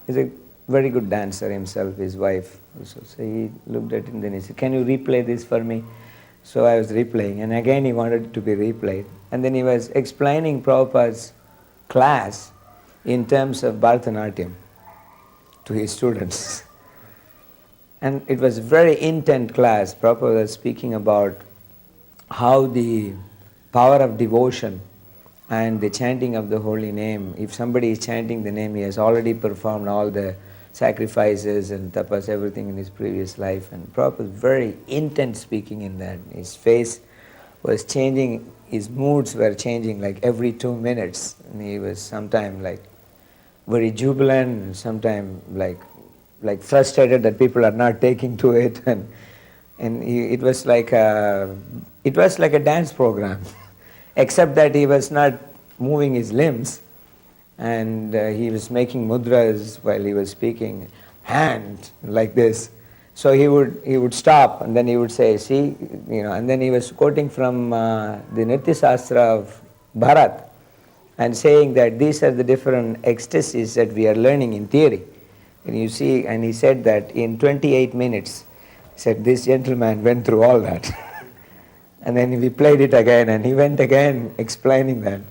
He's a very good dancer himself, his wife also. So he looked at it and then he said, can you replay this for me? So I was replaying, and again he wanted it to be replayed. And then he was explaining Prabhupada's class in terms of Bharatanatyam to his students. And it was a very intense class. Prabhupada was speaking about how the power of devotion and the chanting of the holy name, if somebody is chanting the name, he has already performed all the sacrifices and tapas, everything in his previous life. And Prabhupada was very intense speaking in that. His face was changing, his moods were changing like every 2 minutes. And he was sometimes like very jubilant, and sometimes like frustrated that people are not taking to it. And it was like a dance program. Except that he was not moving his limbs, and he was making mudras while he was speaking, hand like this, So he would stop and then he would say, see, and then he was quoting from the Nritya Shastra of Bharat and saying that these are the different ecstasies that we are learning in theory. And you see, and he said that in 28 minutes, he said this gentleman went through all that. And then we played it again and he went again explaining that.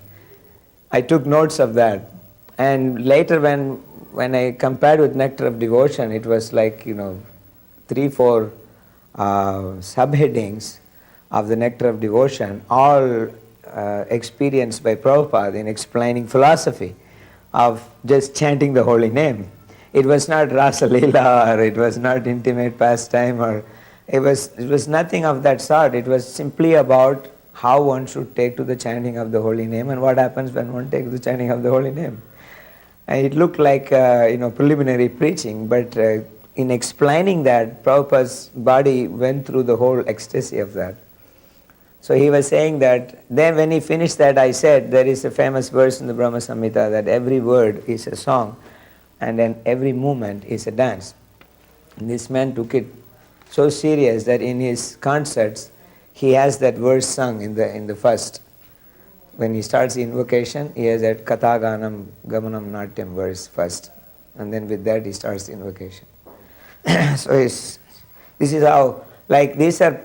I took notes of that. And later when I compared with Nectar of Devotion, it was like, 3-4 subheadings of the Nectar of Devotion, all experienced by Prabhupada in explaining philosophy of just chanting the holy name. It was not Rasa Leela, or it was not intimate pastime, or it was nothing of that sort. It was simply about how one should take to the chanting of the holy name and what happens when one takes the chanting of the holy name. And it looked like preliminary preaching, but in explaining that, Prabhupada's body went through the whole ecstasy of that. So he was saying that, then when he finished that, I said, there is a famous verse in the Brahma Samhita that every word is a song and then every movement is a dance. And this man took it so serious that in his concerts, he has that verse sung in the first. When he starts the invocation, he has that Kathaganam Gamanam Natyam verse first. And then with that, he starts the invocation. So this is how, like these are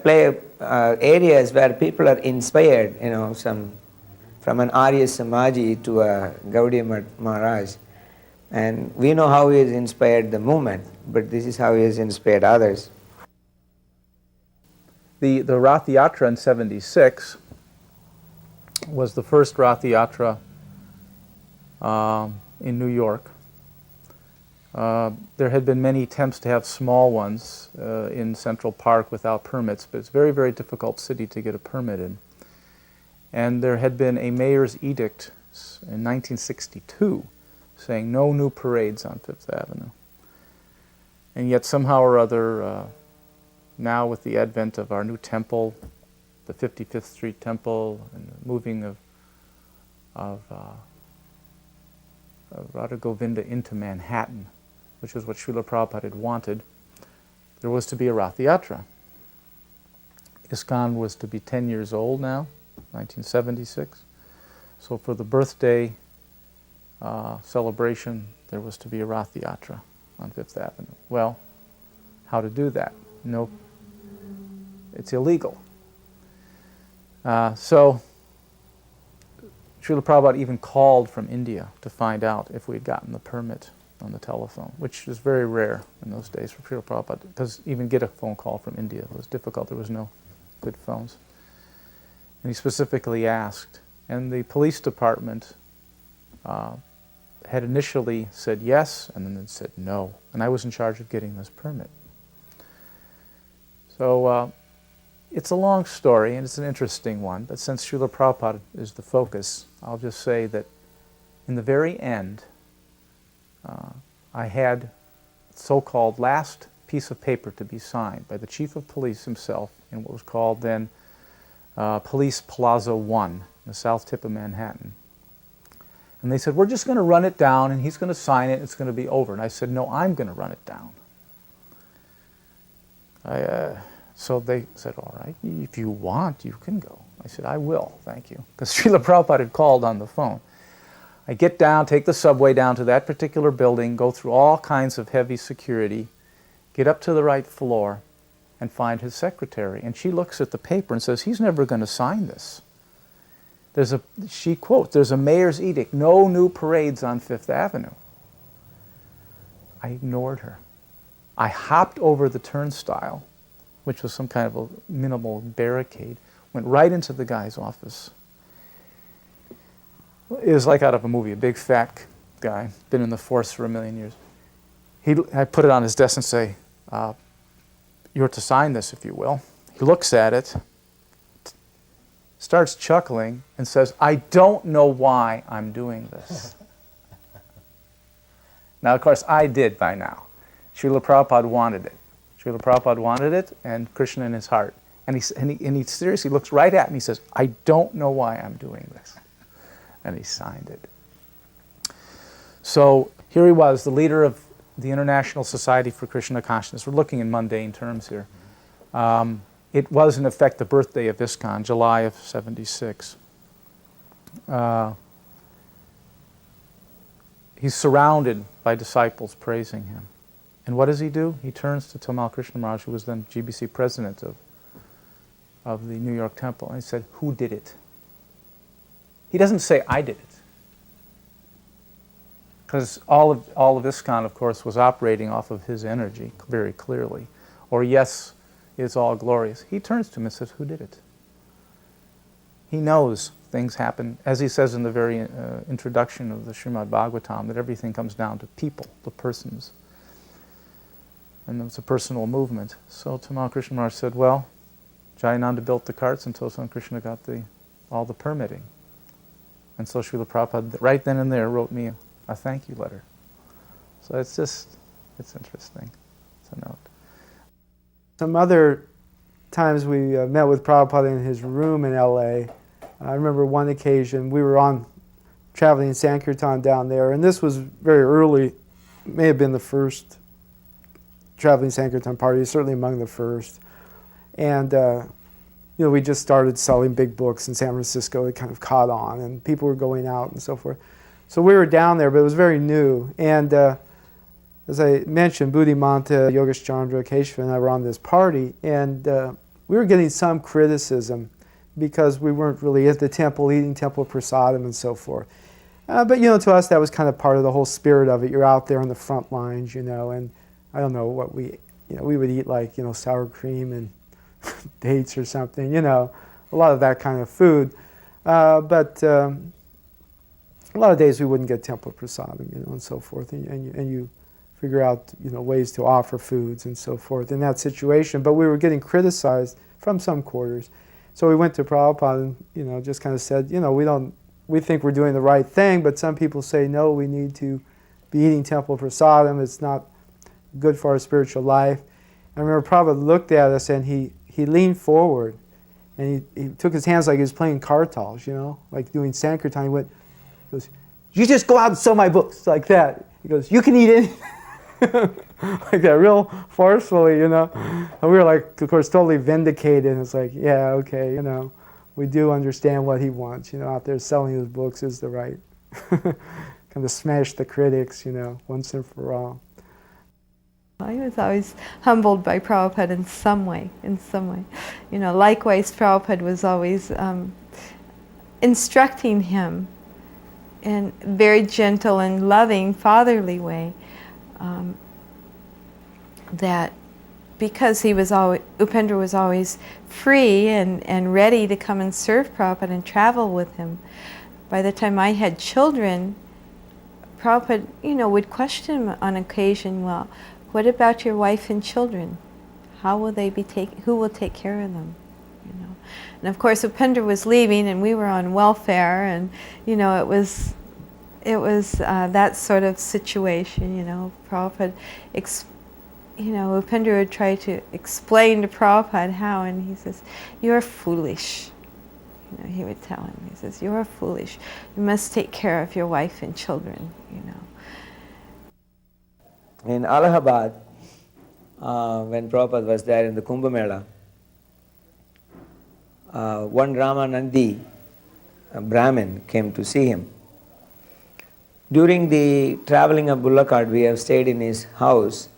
areas where people are inspired, from an Arya Samaji to a Gaudiya Maharaj. And we know how he has inspired the movement, but this is how he has inspired others. The Rath Yatra in 76 was the first Rath Yatra in New York. There had been many attempts to have small ones in Central Park without permits, but it's a very, very difficult city to get a permit in. And there had been a mayor's edict in 1962 saying no new parades on Fifth Avenue. And yet somehow or other, now with the advent of our new temple, the 55th Street Temple, and the moving of Radha Govinda into Manhattan, which was what Srila Prabhupada had wanted, there was to be a Rath Yatra. Iskcon was to be 10 years old now, 1976. So for the birthday celebration, there was to be a Rath Yatra on Fifth Avenue. Well, how to do that? No, it's illegal. So Srila Prabhupada even called from India to find out if we had gotten the permit on the telephone, which was very rare in those days for Srila Prabhupada, because even get a phone call from India was difficult. There was no good phones. And he specifically asked, and the police department had initially said yes, and then it said no, and I was in charge of getting this permit. So it's a long story, and it's an interesting one, but since Srila Prabhupada is the focus, I'll just say that in the very end, I had so-called last piece of paper to be signed by the chief of police himself in what was called then Police Plaza 1, in the south tip of Manhattan. And they said, we're just going to run it down, and he's going to sign it, it's going to be over. And I said, no, I'm going to run it down. So they said, all right, if you want, you can go. I said, I will, thank you. Because Srila Prabhupada had called on the phone. I get down, take the subway down to that particular building, go through all kinds of heavy security, get up to the right floor, and find his secretary. And she looks at the paper and says, he's never going to sign this. She quotes, there's a mayor's edict, no new parades on Fifth Avenue. I ignored her. I hopped over the turnstile, which was some kind of a minimal barricade, went right into the guy's office. It was like out of a movie, a big fat guy, been in the force for 1,000,000 years. I put it on his desk and say, you're to sign this, if you will. He looks at it, starts chuckling, and says, I don't know why I'm doing this. Now, of course, I did by now. Srila Prabhupada wanted it. Srila Prabhupada wanted it, and Krishna in his heart. And he seriously looks right at me and says, I don't know why I'm doing this. And he signed it. So here he was, the leader of the International Society for Krishna Consciousness, we're looking in mundane terms here, it was in effect the birthday of Iskcon, July of '76. He's surrounded by disciples praising him. And what does he do? He turns to Tamal Krishna Maharaj, who was then GBC president of the New York Temple, and he said, "Who did it?" He doesn't say, "I did it." Because all of Iskcon, of course, was operating off of his energy very clearly. Or, yes, it's all glorious. He turns to him and says, "Who did it?" He knows things happen, as he says in the very introduction of the Srimad Bhagavatam, that everything comes down to people, the persons. And it's a personal movement. So Tamal Krishna Maharaj said, well, Jayananda built the carts and Tosan Krishna got all the permitting. And so Srila Prabhupada, right then and there, wrote me a thank you letter. So it's interesting. It's a note. Some other times we met with Prabhupada in his room in LA. I remember one occasion we were traveling sankirtan down there, and this was very early, may have been the first traveling sankirtan party, certainly among the first. And we just started selling big books in San Francisco. It kind of caught on, and people were going out and so forth. So we were down there, but it was very new. And as I mentioned, Buddhimanta, Yogesh Chandra, Keshav, and I were on this party, and we were getting some criticism because we weren't really at the temple, eating temple prasadam and so forth. But to us, that was kind of part of the whole spirit of it. You're out there on the front lines, and I don't know what we would eat, like, sour cream and dates or something, a lot of that kind of food. But a lot of days we wouldn't get temple prasadam, and so forth. And you figure out, ways to offer foods and so forth in that situation. But we were getting criticized from some quarters. So we went to Prabhupada and, just kind of said, we think we're doing the right thing, but some people say, no, we need to be eating temple prasadam. It's not good for our spiritual life. I remember Prabhupada looked at us and he leaned forward and he took his hands like he was playing kartals, like doing sankirtan. He goes, "You just go out and sell my books," like that. He goes, "You can eat anything." Like that, real forcefully, And we were like, of course, totally vindicated. And it's like, yeah, okay, we do understand what he wants. Out there selling his books is the right kind of smash the critics, once and for all. I was always humbled by Prabhupada in some way. Likewise, Prabhupada was always instructing him in a very gentle and loving, fatherly way. That because Upendra was always free and ready to come and serve Prabhupada and travel with him. By the time I had children, Prabhupada, would question him on occasion, well, what about your wife and children? How will they be who will take care of them? And of course, Upendra was leaving and we were on welfare, and it was that sort of situation. Prabhupada, Upendra would try to explain to Prabhupada how, and he says, "You're foolish." He would tell him, he says, "You're foolish. You must take care of your wife and children." In Allahabad, when Prabhupada was there in the Kumbh Mela, one Ramanandi, a Brahmin, came to see him. During the traveling of Bullock cart, we have stayed in his house,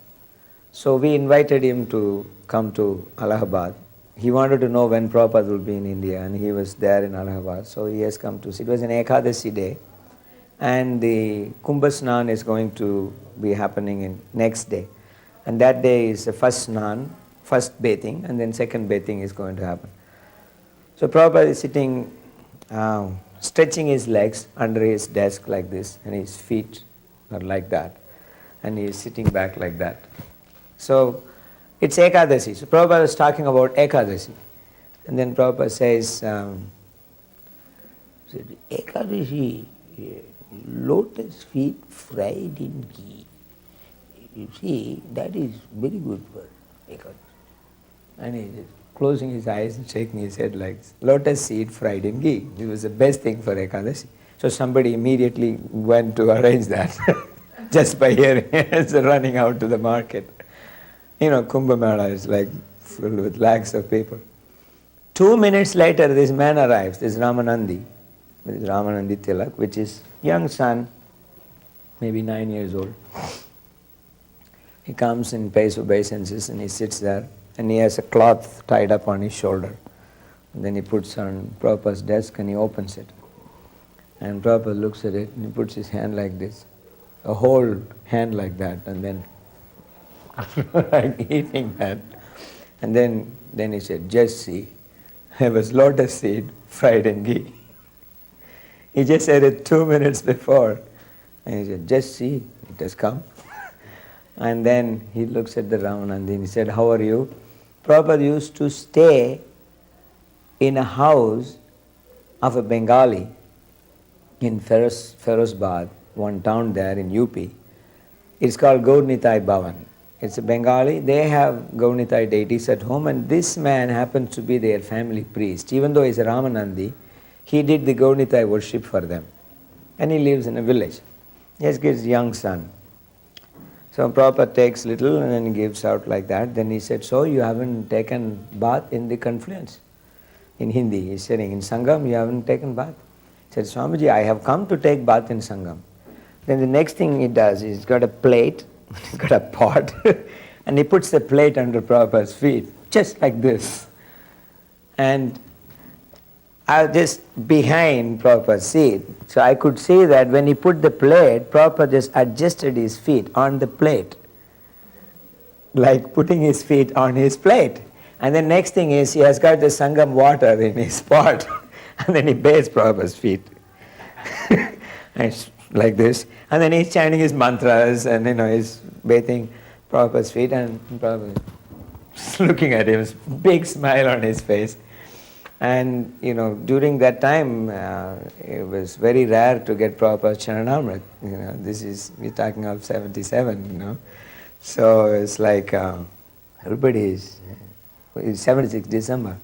so we invited him to come to Allahabad. He wanted to know when Prabhupada would be in India, and he was there in Allahabad, so he has come to see. It was an Ekadasi day, and the Kumbh Snan is going to be happening in next day. And that day is the first Snan, first bathing, and then second bathing is going to happen. So Prabhupada is sitting, stretching his legs under his desk like this, and his feet are like that, and he is sitting back like that. So it's Ekadasi. So Prabhupada is talking about Ekadasi. And then Prabhupada says, Ekadasi, lotus feet fried in ghee. You see, that is very good for Ekadasi. And he is closing his eyes and shaking his head like this. Lotus seed fried in ghee. It was the best thing for Ekadasi. So somebody immediately went to arrange that. just by hearing it, running out to the market. Kumbh Mela is like filled with lakhs of people. 2 minutes later, this man arrives, this Ramanandi Tilak, which is young son, maybe 9 years old. He comes and pays obeisances and he sits there and he has a cloth tied up on his shoulder. And then he puts on Prabhupada's desk and he opens it. And Prabhupada looks at it and he puts his hand like this, a whole hand like that, and then like eating that. And then he said, just see, there was lotus seed fried in ghee. He just said it 2 minutes before. And he said, just see, it has come. And then he looks at the Ramanandi and he said, how are you? Prabhupada used to stay in a house of a Bengali in Ferozabad, one town there in UP. It's called Gaurnitai Bhavan. It's a Bengali. They have Gaurnitai deities at home, and this man happens to be their family priest. Even though he's a Ramanandi, he did the Gaurnitai worship for them. And he lives in a village. He has his young son. So Prabhupada takes little and then gives out like that. Then he said, so you haven't taken bath in the confluence? In Hindi, he's saying, in Sangam you haven't taken bath? He said, Swamiji, I have come to take bath in Sangam. Then the next thing he does is he's got a plate, he's got a pot, and he puts the plate under Prabhupada's feet, just like this. And I was just behind Prabhupada's seat. So I could see that when he put the plate, Prabhupada just adjusted his feet on the plate, like putting his feet on his plate. And the next thing is he has got the Sangam water in his pot, and then he bathes Prabhupada's feet. And it's like this. And then he's chanting his mantras, and he's bathing Prabhupada's feet, and Prabhupada is looking at him, big smile on his face. And during that time, it was very rare to get Prabhupada's Charanamrit. We're talking of 77, So it's like it's 76 December.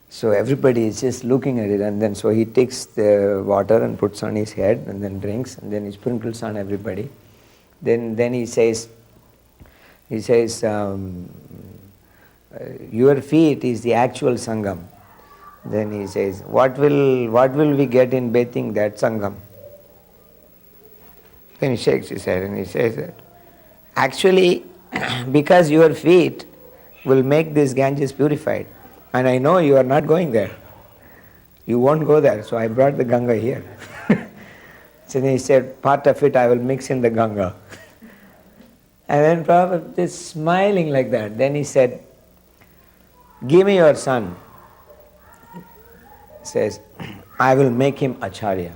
So everybody is just looking at it, and then so he takes the water and puts on his head and then drinks, and then he sprinkles on everybody. Then he says, your feet is the actual Sangam. Then he says, what will we get in bathing that Sangam? Then he shakes his head and he says that, actually, because your feet will make this Ganges purified, and I know you are not going there. You won't go there, so I brought the Ganga here. So then he said, part of it I will mix in the Ganga. And then Prabhupada just smiling like that. Then he said, give me your son. He says, I will make him Acharya.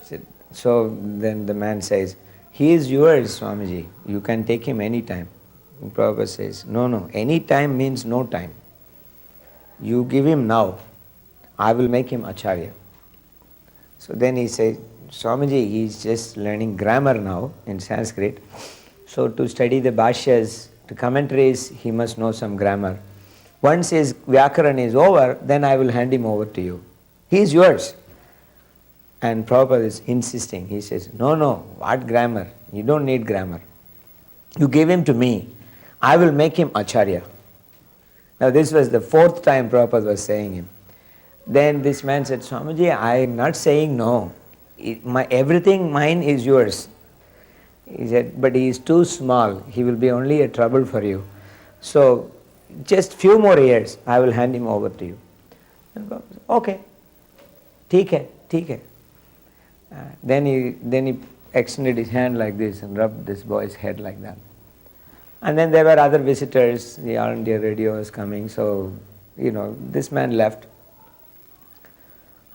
Said, so then the man says, he is yours, Swamiji. You can take him any time. And Prabhupada says, no, any time means no time. You give him now. I will make him Acharya. So then he says, Swamiji, he is just learning grammar now in Sanskrit. So to study the Bhashyas, the commentaries, he must know some grammar. Once his Vyakaran is over, then I will hand him over to you. He is yours. And Prabhupada is insisting. He says, no, what grammar? You don't need grammar. You give him to me. I will make him Acharya. Now this was the fourth time Prabhupada was saying him. Then this man said, Swamiji, I am not saying no. Everything mine is yours. He said, but he is too small. He will be only a trouble for you. So just few more years, I will hand him over to you. And Prabhupada said, okay, theek hai. Then he extended his hand like this and rubbed this boy's head like that. And then there were other visitors, the All India Radio was coming, so, this man left.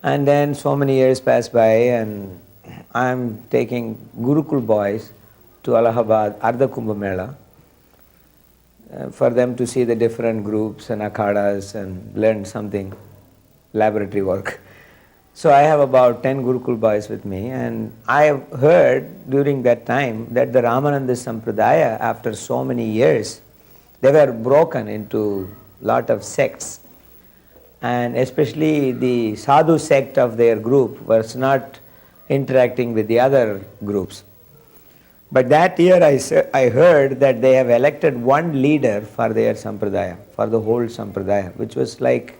And then so many years passed by, and I'm taking Gurukul boys to Allahabad, Ardha Kumbh Mela, for them to see the different groups and akhadas and learn something, laboratory work. So I have about 10 Gurukul boys with me, and I have heard during that time that the Ramananda Sampradaya, after so many years, they were broken into lot of sects. And especially the sadhu sect of their group was not interacting with the other groups. But that year I heard that they have elected one leader for their sampradaya, for the whole sampradaya, which was like,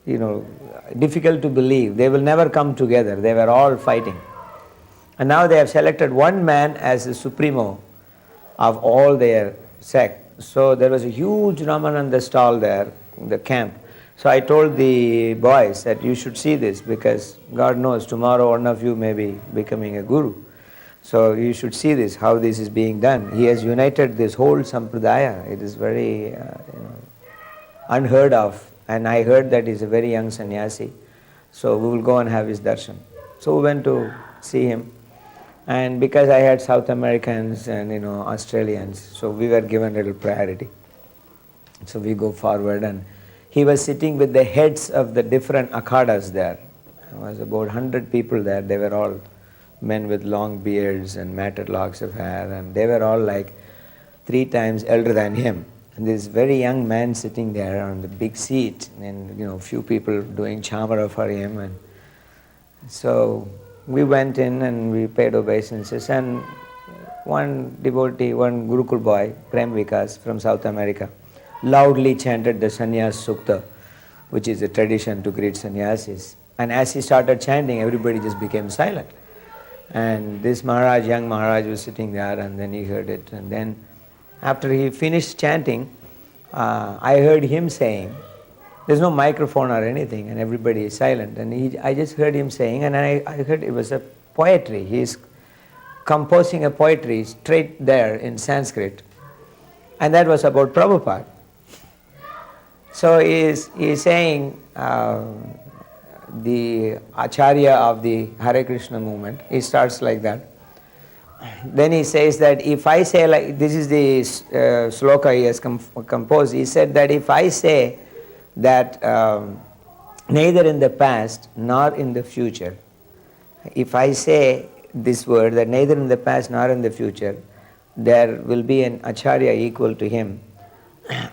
difficult to believe. They will never come together. They were all fighting. And now they have selected one man as the supremo of all their sect. So there was a huge Ramananda stall there, the camp. So I told the boys that you should see this, because God knows tomorrow one of you may be becoming a guru. So you should see this, how this is being done. He has united this whole sampradaya. It is very unheard of. And I heard that he's a very young sannyasi. So we will go and have his darshan. So we went to see him. And because I had South Americans and Australians, so we were given a little priority. So we go forward, and he was sitting with the heads of the different akhadas there. There was about 100 people there. They were all men with long beards and matted locks of hair, and they were all like 3 times elder than him. And this very young man sitting there on the big seat, and few people doing chamara for him. And so we went in and we paid obeisances, and one devotee, one Gurukul boy, Prem Vikas from South America, loudly chanted the Sannyas Sukta, which is a tradition to greet sannyasis. And as he started chanting, everybody just became silent. And this Maharaj, young Maharaj, was sitting there, and then he heard it. And then after he finished chanting, I heard him saying, there's no microphone or anything, and everybody is silent. And I just heard him saying, and I heard it was a poetry. He's composing a poetry straight there in Sanskrit. And that was about Prabhupada. So he's saying, the Acharya of the Hare Krishna movement, he starts like that. Then he says that if I say, like, this is the sloka he has composed, he said that if I say that neither in the past nor in the future, if I say this word, that neither in the past nor in the future there will be an Acharya equal to him,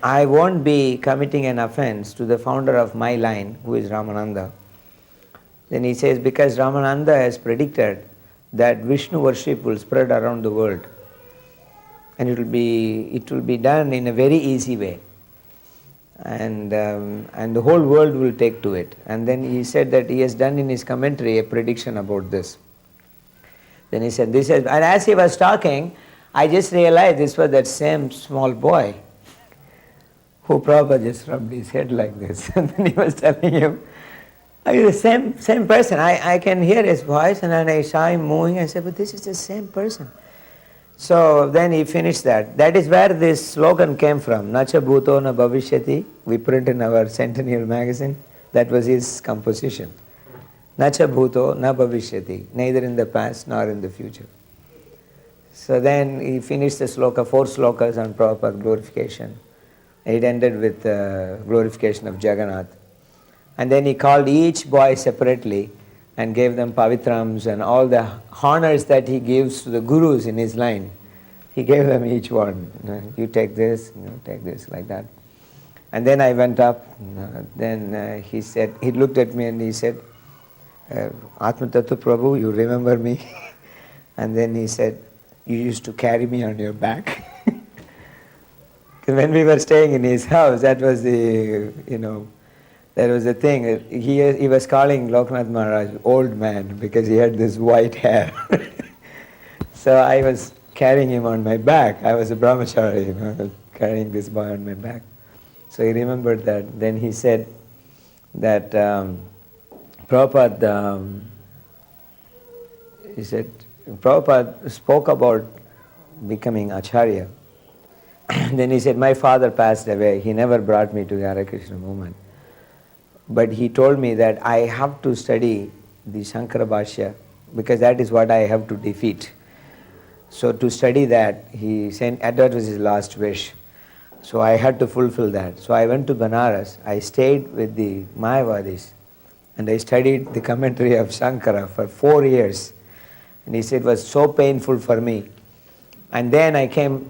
I won't be committing an offense to the founder of my line, who is Ramananda. Then he says, because Ramananda has predicted that Vishnu worship will spread around the world, and it will be done in a very easy way, and the whole world will take to it. And then he said that he has done in his commentary a prediction about this. Then he said this, and as he was talking, I just realized this was that same small boy who Prabhupada just rubbed his head like this, and then he was telling him, the same person. I can hear his voice, and then I saw him moving. I said, but this is the same person. So then he finished that. That is where this slogan came from. Nacha bhuto na bhavishyati. We print in our Centennial magazine. That was his composition. Nacha bhuto na bhavishyati. Neither in the past nor in the future. So then he finished the sloka, 4 slokas on Prabhupada glorification. It ended with glorification of Jagannath. And then he called each boy separately and gave them pavitrams and all the honors that he gives to the gurus in his line. He gave them each one. You take this, take this, like that. And then I went up. Then he said, he looked at me and he said, Atma Tattva Prabhu, you remember me? And then he said, you used to carry me on your back. When we were staying in his house, that was the, there was a thing. He was calling Loknath Maharaj old man because he had this white hair. So I was carrying him on my back. I was a brahmachari, carrying this boy on my back. So he remembered that. Then he said that Prabhupada spoke about becoming Acharya. Then he said, my father passed away. He never brought me to the Hare Krishna movement. But he told me that I have to study the Shankara Bhashya because that is what I have to defeat. So to study that, he said, that was his last wish. So I had to fulfill that. So I went to Banaras. I stayed with the Mayavadis and I studied the commentary of Shankara for 4 years. And he said it was so painful for me. And then I came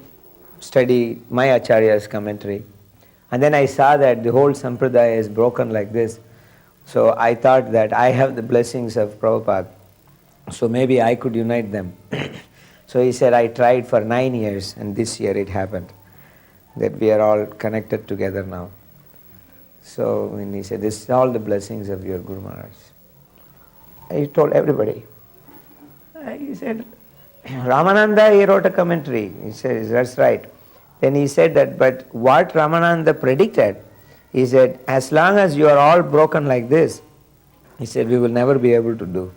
study my Acharya's commentary. And then I saw that the whole sampradaya is broken like this. So I thought that I have the blessings of Prabhupada. So maybe I could unite them. So he said, I tried for 9 years and this year it happened, that we are all connected together now. So when he said, this is all the blessings of your Guru Maharaj. He told everybody. He said, Ramananda, he wrote a commentary. He says, that's right. Then he said that, but what Ramananda predicted, he said, as long as you are all broken like this, he said, we will never be able to do.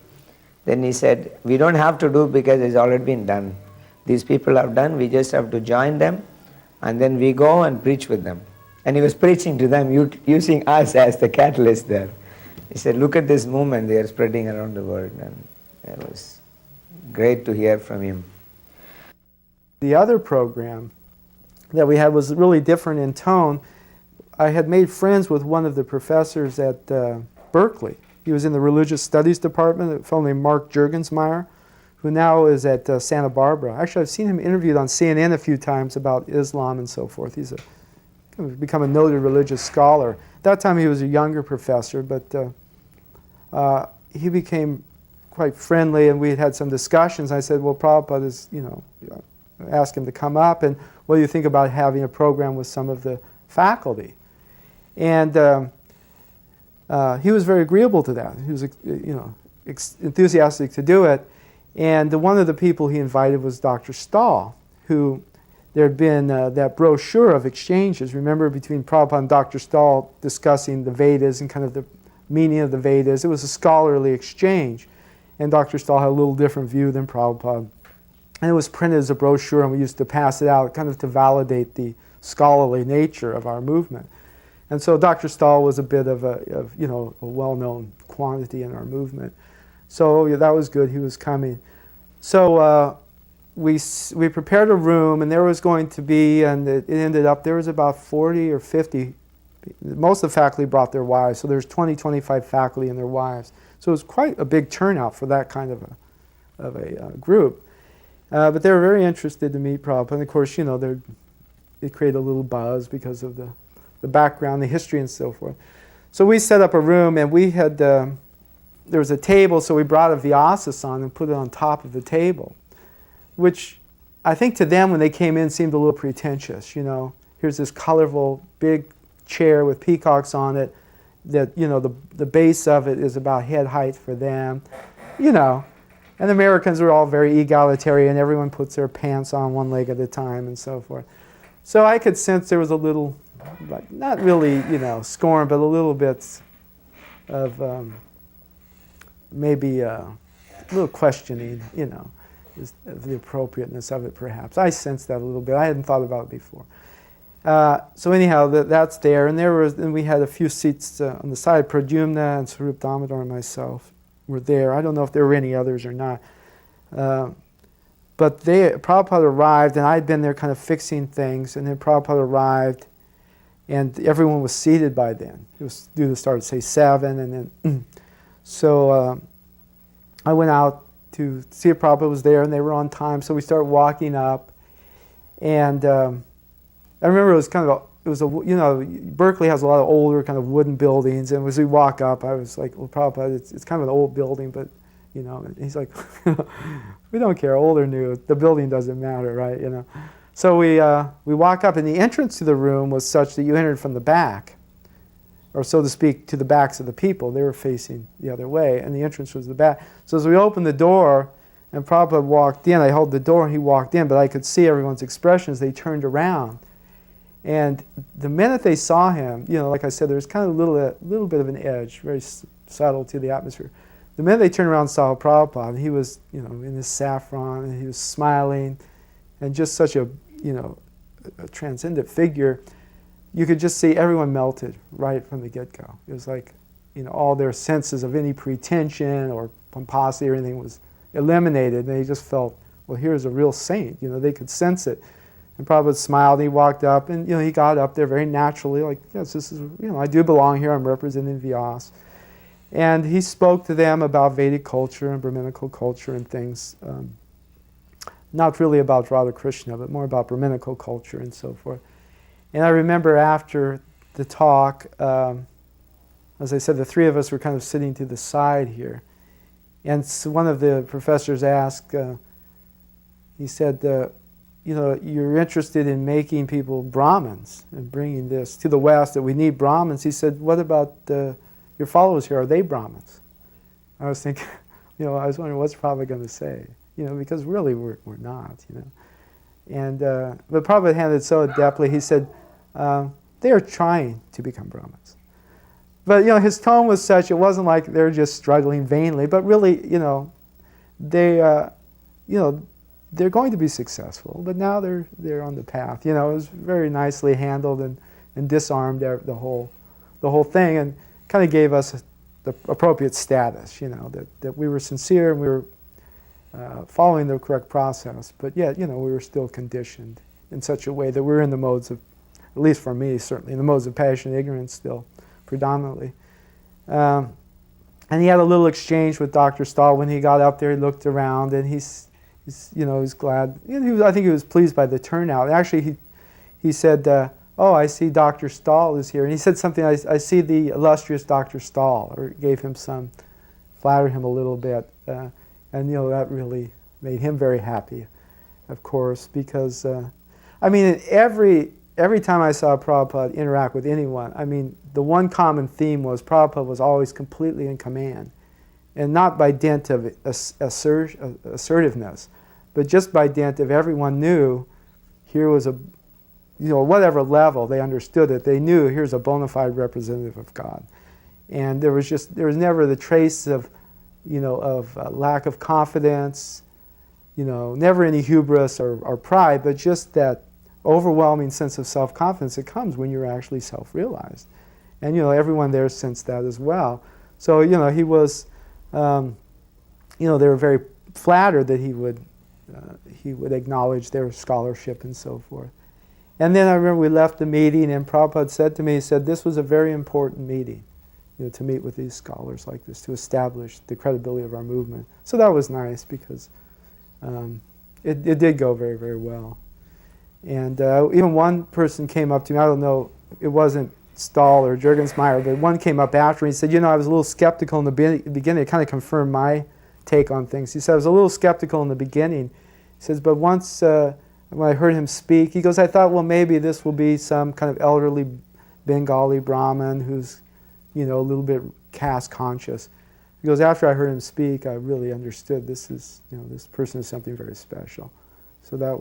Then he said, we don't have to do because it's already been done. These people have done, we just have to join them and then we go and preach with them. And he was preaching to them using us as the catalyst there. He said, look at this movement they are spreading around the world. And it was great to hear from him. The other program that we had was really different in tone. I had made friends with one of the professors at Berkeley. He was in the religious studies department, a fellow named Mark Juergensmeyer, who now is at Santa Barbara. Actually, I've seen him interviewed on CNN a few times about Islam and so forth. He's become a noted religious scholar. At that time, he was a younger professor, but he became quite friendly, and we had some discussions. I said, well, Prabhupada is, ask him to come up, and what do you think about having a program with some of the faculty? And he was very agreeable to that. He was, enthusiastic to do it. And one of the people he invited was Dr. Stahl, who there had been that brochure of exchanges, remember, between Prabhupada and Dr. Stahl discussing the Vedas and kind of the meaning of the Vedas. It was a scholarly exchange. And Dr. Stahl had a little different view than Prabhupada. And it was printed as a brochure, and we used to pass it out kind of to validate the scholarly nature of our movement. And so Dr. Stahl was a bit of a well-known quantity in our movement. So yeah, that was good. He was coming. So we prepared a room, and there was going to be, and it ended up, there was about 40 or 50. Most of the faculty brought their wives. So there's 20, 25 faculty and their wives. So it was quite a big turnout for that kind of a group. But they were very interested to meet Prabhupada. And of course, it created a little buzz because of the background, the history, and so forth. So we set up a room, and we had, there was a table, so we brought a Vyasasan and put it on top of the table, which I think to them when they came in seemed a little pretentious. Here's this colorful, big chair with peacocks on it that, the base of it is about head height for them, And the Americans were all very egalitarian. Everyone puts their pants on one leg at a time and so forth. So I could sense there was a little, not really, scorn, but a little bit of maybe a little questioning, of the appropriateness of it, perhaps. I sensed that a little bit. I hadn't thought about it before. So anyhow, that's there. And we had a few seats on the side. Pradyumna and Swarup Damodar and myself were there. I don't know if there were any others or not. But Prabhupada arrived, and I'd been there kind of fixing things, and then Prabhupada arrived, and everyone was seated by then. It was due to start at, say, 7, and then, so I went out to see if Prabhupada was there, and they were on time, so we started walking up, and I remember it was Berkeley has a lot of older kind of wooden buildings, and as we walk up, I was like, well, Prabhupada, it's kind of an old building, but, and he's like, we don't care, old or new, the building doesn't matter, right, So we walk up, and the entrance to the room was such that you entered from the back, or so to speak, to the backs of the people. They were facing the other way, and the entrance was the back. So as we opened the door, and Prabhupada walked in, I held the door, and he walked in, but I could see everyone's expressions. They turned around. And the minute they saw him, like I said, there was kind of a little bit of an edge, very subtle to the atmosphere. The minute they turned around and saw Prabhupada, he was, in his saffron, and he was smiling, and just such a transcendent figure. You could just see everyone melted right from the get-go. It was like, all their senses of any pretension or pomposity or anything was eliminated, and they just felt, well, here's a real saint. They could sense it. And Prabhupada smiled, and he walked up, and he got up there very naturally, like, yes, this is, I do belong here, I'm representing Vyas. And he spoke to them about Vedic culture and Brahminical culture and things, not really about Radha Krishna, but more about Brahminical culture and so forth. And I remember after the talk, as I said, the three of us were kind of sitting to the side here. And so one of the professors asked, he said, you're interested in making people Brahmins and bringing this to the West, that we need Brahmins. He said, what about your followers here? Are they Brahmins? I was thinking, I was wondering what's Prabhupada going to say, because really we're not, And but Prabhupada handled it so adeptly. He said, they are trying to become Brahmins. But his tone was such, it wasn't like they're just struggling vainly, but really, they're going to be successful. But now they're on the path. It was very nicely handled and disarmed the whole thing, and kind of gave us the appropriate status. That we were sincere and we were following the correct process. But yet, we were still conditioned in such a way that we're in the modes of, at least for me, certainly in the modes of passion and ignorance still, predominantly. And he had a little exchange with Dr. Stahl when he got up there. He looked around and he's glad. I think he was pleased by the turnout. Actually, he said, "Oh, I see Dr. Stahl is here." And he said something. I see the illustrious Dr. Stahl, or gave him flattered him a little bit, and that really made him very happy, of course, because every time I saw Prabhupada interact with anyone, the one common theme was Prabhupada was always completely in command. And not by dint of assertiveness, but just by dint of everyone knew here was whatever level they understood it, they knew here's a bona fide representative of God. And there was never the trace of lack of confidence, never any hubris or pride, but just that overwhelming sense of self-confidence that comes when you're actually self-realized. And everyone there sensed that as well. So he was, they were very flattered that he would acknowledge their scholarship and so forth. And then I remember we left the meeting, and Prabhupada said to me, he said, this was a very important meeting, to meet with these scholars like this, to establish the credibility of our movement. So that was nice, because it did go very, very well. And even one person came up to me, I don't know, it wasn't Stahl or Juergensmeyer, but one came up after and he said, I was a little skeptical in the beginning. It kind of confirmed my take on things. He said, I was a little skeptical in the beginning. He says, but once when I heard him speak, he goes, I thought, well, maybe this will be some kind of elderly Bengali Brahmin who's, a little bit caste conscious. He goes, after I heard him speak, I really understood this person is something very special. So that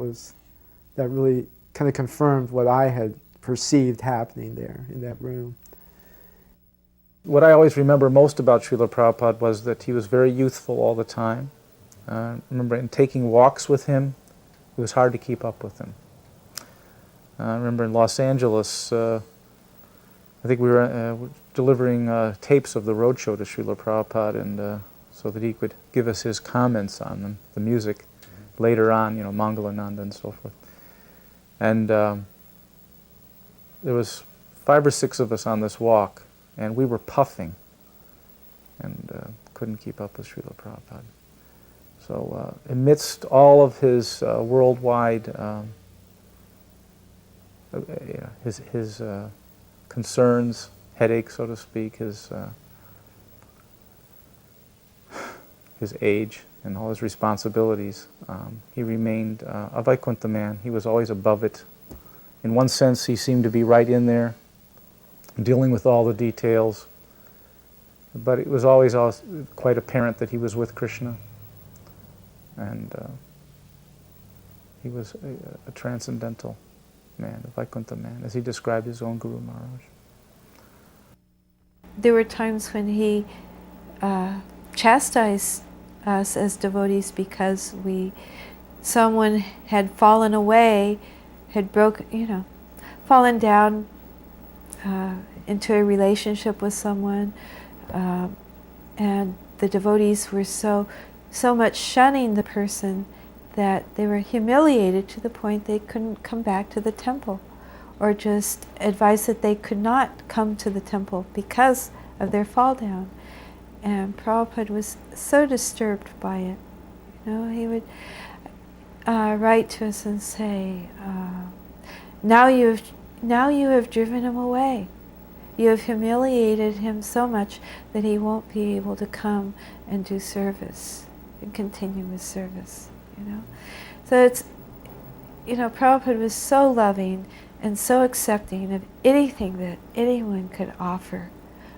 really kind of confirmed what I had perceived happening there in that room. What I always remember most about Srila Prabhupada was that he was very youthful all the time. I remember in taking walks with him, it was hard to keep up with him. I remember in Los Angeles, I think we were delivering tapes of the roadshow to Srila Prabhupada, and so that he could give us his comments on them, the music, later on, Mangalananda and so forth. And there was 5 or 6 of us on this walk, and we were puffing and couldn't keep up with Srila Prabhupada. So amidst all of his worldwide, his concerns, headaches, so to speak, his age and all his responsibilities, he remained a Vaikuntha man. He was always above it. In one sense, he seemed to be right in there, dealing with all the details. But it was always quite apparent that he was with Krishna. And he was a transcendental man, a Vaikuntha man, as he described his own Guru Maharaj. There were times when he chastised us as devotees because someone had fallen away, had fallen down into a relationship with someone, and the devotees were so much shunning the person that they were humiliated to the point they couldn't come back to the temple, or just advised that they could not come to the temple because of their fall down. And Prabhupada was so disturbed by it. He would write to us and say, now you have driven him away. You have humiliated him so much that he won't be able to come and do service and continue his service. So it's, Prabhupada was so loving and so accepting of anything that anyone could offer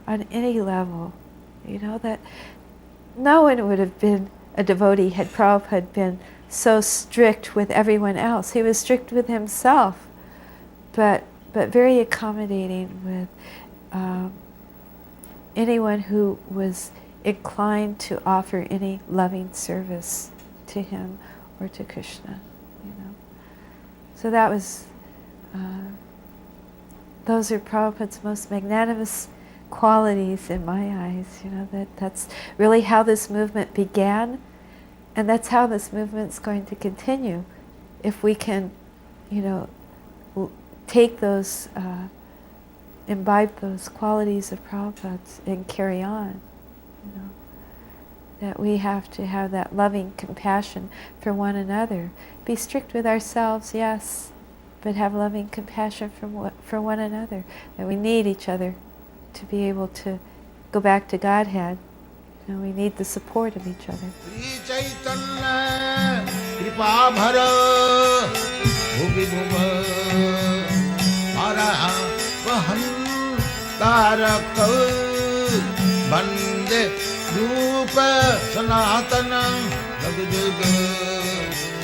on any level. That no one would have been a devotee had Prabhupada been so strict with everyone else. He was strict with himself, but very accommodating with anyone who was inclined to offer any loving service to him or to Krishna. So that was, those are Prabhupada's most magnanimous qualities in my eyes. That's really how this movement began, and that's how this movement's going to continue. If we can, take those, imbibe those qualities of Prabhupada's and carry on. That we have to have that loving compassion for one another. Be strict with ourselves, yes, but have loving compassion for one another. That we need each other to be able to go back to Godhead. We need the support of each other. Bande Rupa Sanatana Jagad